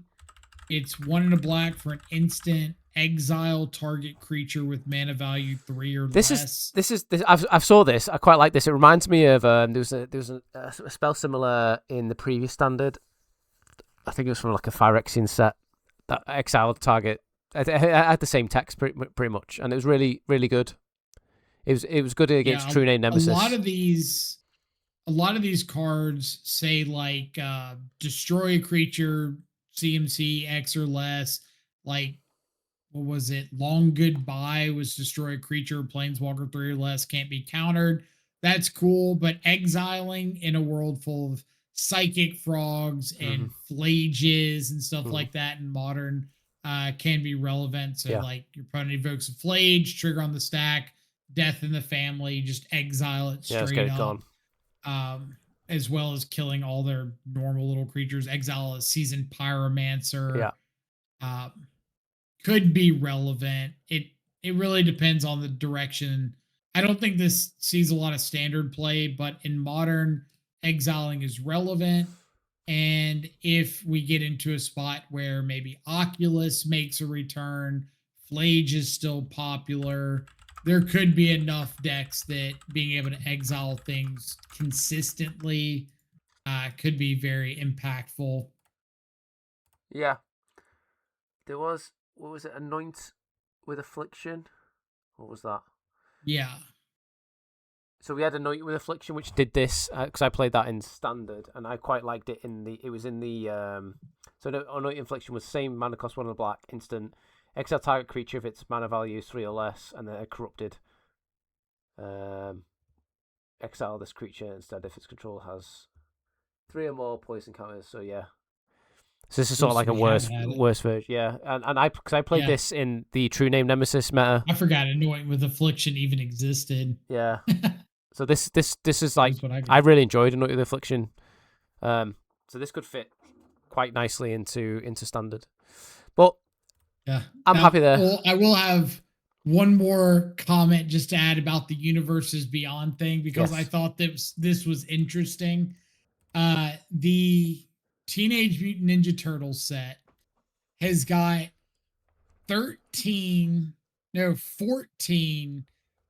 It's 1 and a black for an instant. Exile target creature with mana value 3 or less. This is I've saw this. I quite like this. It reminds me of there was a spell similar in the previous standard. I think it was from like a Phyrexian set that exiled target. It had the same text pretty much, and it was really, really good. It was good against True Name Nemesis. A lot of these cards say like destroy a creature, CMC X or less. Like, what was it? Long Goodbye was destroy a creature, Planeswalker 3 or less, can't be countered. That's cool, but exiling in a world full of psychic frogs and flages and stuff like that in Modern can be relevant. So like your opponent evokes a flage, trigger on the stack, Death in the Family, just exile it straight up. As well as killing all their normal little creatures. Exile a Seasoned Pyromancer. Could be relevant. It really depends on the direction. I don't think this sees a lot of standard play, but in Modern, exiling is relevant. And if we get into a spot where maybe Oculus makes a return, Flage is still popular, there could be enough decks that being able to exile things consistently could be very impactful. Yeah. There was, what was it, Anoint with Affliction? What was that? Yeah. So we had Anoint with Affliction, which did this, because I played that in Standard, and I quite liked it it was in the, so Anoint Affliction was same mana cost 1 and a black, instant, exile target creature if its mana value is 3 or less, and then Corrupted. Exile this creature instead if its control has 3 or more poison counters, so yeah. So this is sort of like a worse version, yeah. And I played this in the True Name Nemesis meta. I forgot Anoint with Affliction even existed. Yeah. So this is like I really enjoyed Anoint with Affliction. So this could fit quite nicely into Standard. But yeah, I'm happy there. Well, I will have one more comment just to add about the Universes Beyond thing, because I thought this was interesting. The Teenage Mutant Ninja Turtles set has got 14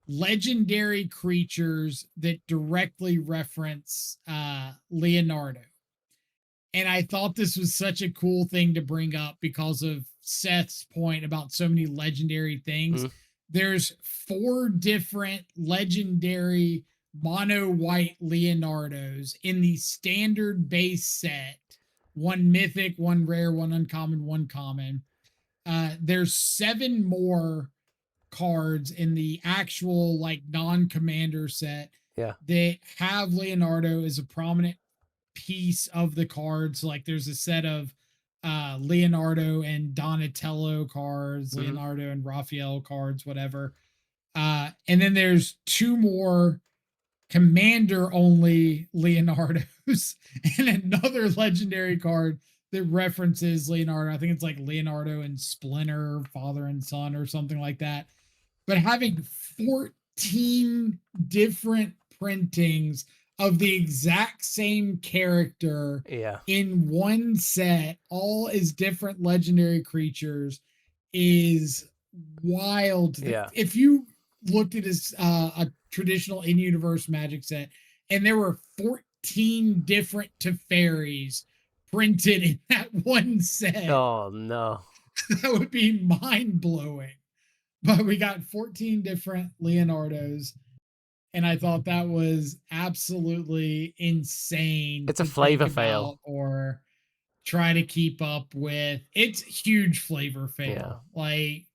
legendary creatures that directly reference Leonardo. And I thought this was such a cool thing to bring up because of Seth's point about so many legendary things. There's 4 different legendary mono white Leonardos in the standard base set. 1 mythic, 1 rare, 1 uncommon, 1 common. There's 7 more cards in the actual like non-commander set that have Leonardo as a prominent piece of the cards. Like there's a set of Leonardo and Donatello cards, Leonardo and Raphael cards, whatever. And then there's 2 more commander only Leonardos and another legendary card that references Leonardo. I think it's like Leonardo and Splinter, father and son, or something like that. But having 14 different printings of the exact same character in one set, all as different legendary creatures, is wild. Yeah. If you looked at a traditional in-universe Magic set, and there were 14 different Teferis printed in that one set, oh no, that would be mind-blowing. But we got 14 different Leonardos, and I thought that was absolutely insane. It's a flavor fail, or try to keep up with. It's huge flavor fail. Yeah. Like,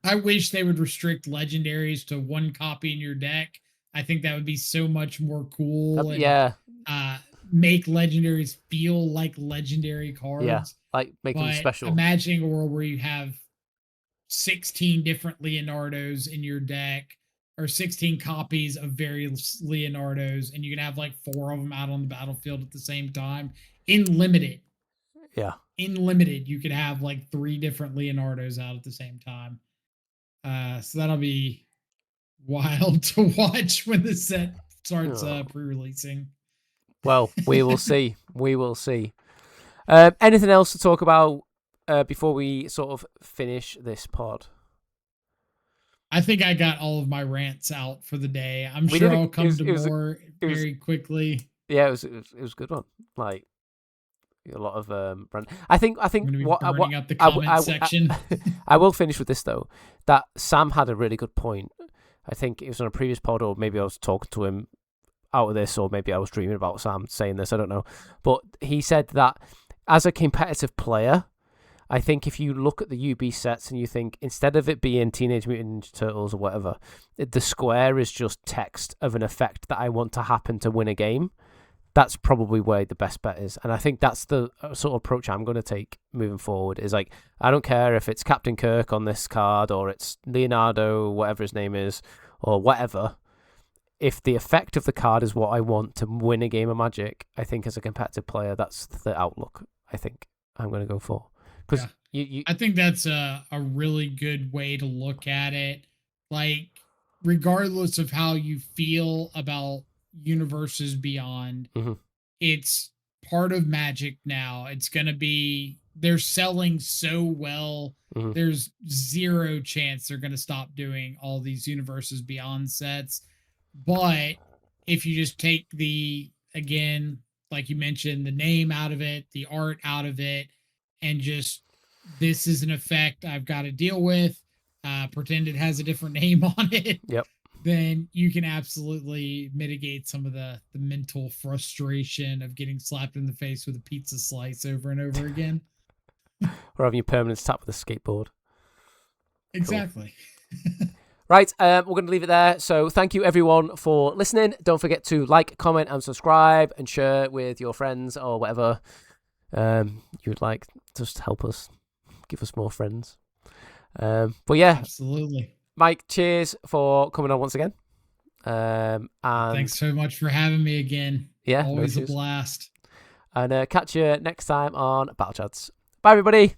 I wish they would restrict legendaries to one copy in your deck. I think that would be so much more cool. Make legendaries feel like legendary cards. Yeah, like making them special. Imagining a world where you have 16 different Leonardos in your deck, or 16 copies of various Leonardos, and you can have like 4 of them out on the battlefield at the same time in limited. Yeah. In limited, you could have like 3 different Leonardos out at the same time. So that'll be wild to watch when the set starts pre-releasing. Well, we will see. We will see. Anything else to talk about before we sort of finish this pod? I think I got all of my rants out for the day. I'm sure I'll come to more very quickly. Yeah, it was a good one. Like a lot of I think what up the comment section. I will finish with this though. That Sam had a really good point. I think it was on a previous pod, or maybe I was talking to him out of this, or maybe I was dreaming about Sam saying this. I don't know, but he said that as a competitive player, I think if you look at the UB sets and you think, instead of it being Teenage Mutant Ninja Turtles or whatever, the square is just text of an effect that I want to happen to win a game. That's probably where the best bet is. And I think that's the sort of approach I'm going to take moving forward, is like, I don't care if it's Captain Kirk on this card, or it's Leonardo, whatever his name is, or whatever. If the effect of the card is what I want to win a game of Magic, I think as a competitive player, that's the outlook I think I'm going to go for. Because I think that's a really good way to look at it. Like, regardless of how you feel about Universes Beyond, it's part of Magic now. It's going to be, they're selling so well. There's zero chance they're going to stop doing all these Universes Beyond sets. But if you just take again, like you mentioned, the name out of it, the art out of it, and just, this is an effect I've got to deal with, pretend it has a different name on it. Yep. Then you can absolutely mitigate some of the mental frustration of getting slapped in the face with a pizza slice over and over again. Or having your permanence tap with a skateboard. Exactly. Cool. Right, we're going to leave it there. So thank you everyone for listening. Don't forget to like, comment, and subscribe, and share with your friends or whatever you'd like. Just help us, give us more friends. But yeah, absolutely. Mike, cheers for coming on once again. And thanks so much for having me again. Yeah, always a blast. And catch you next time on battlechads. Bye, everybody.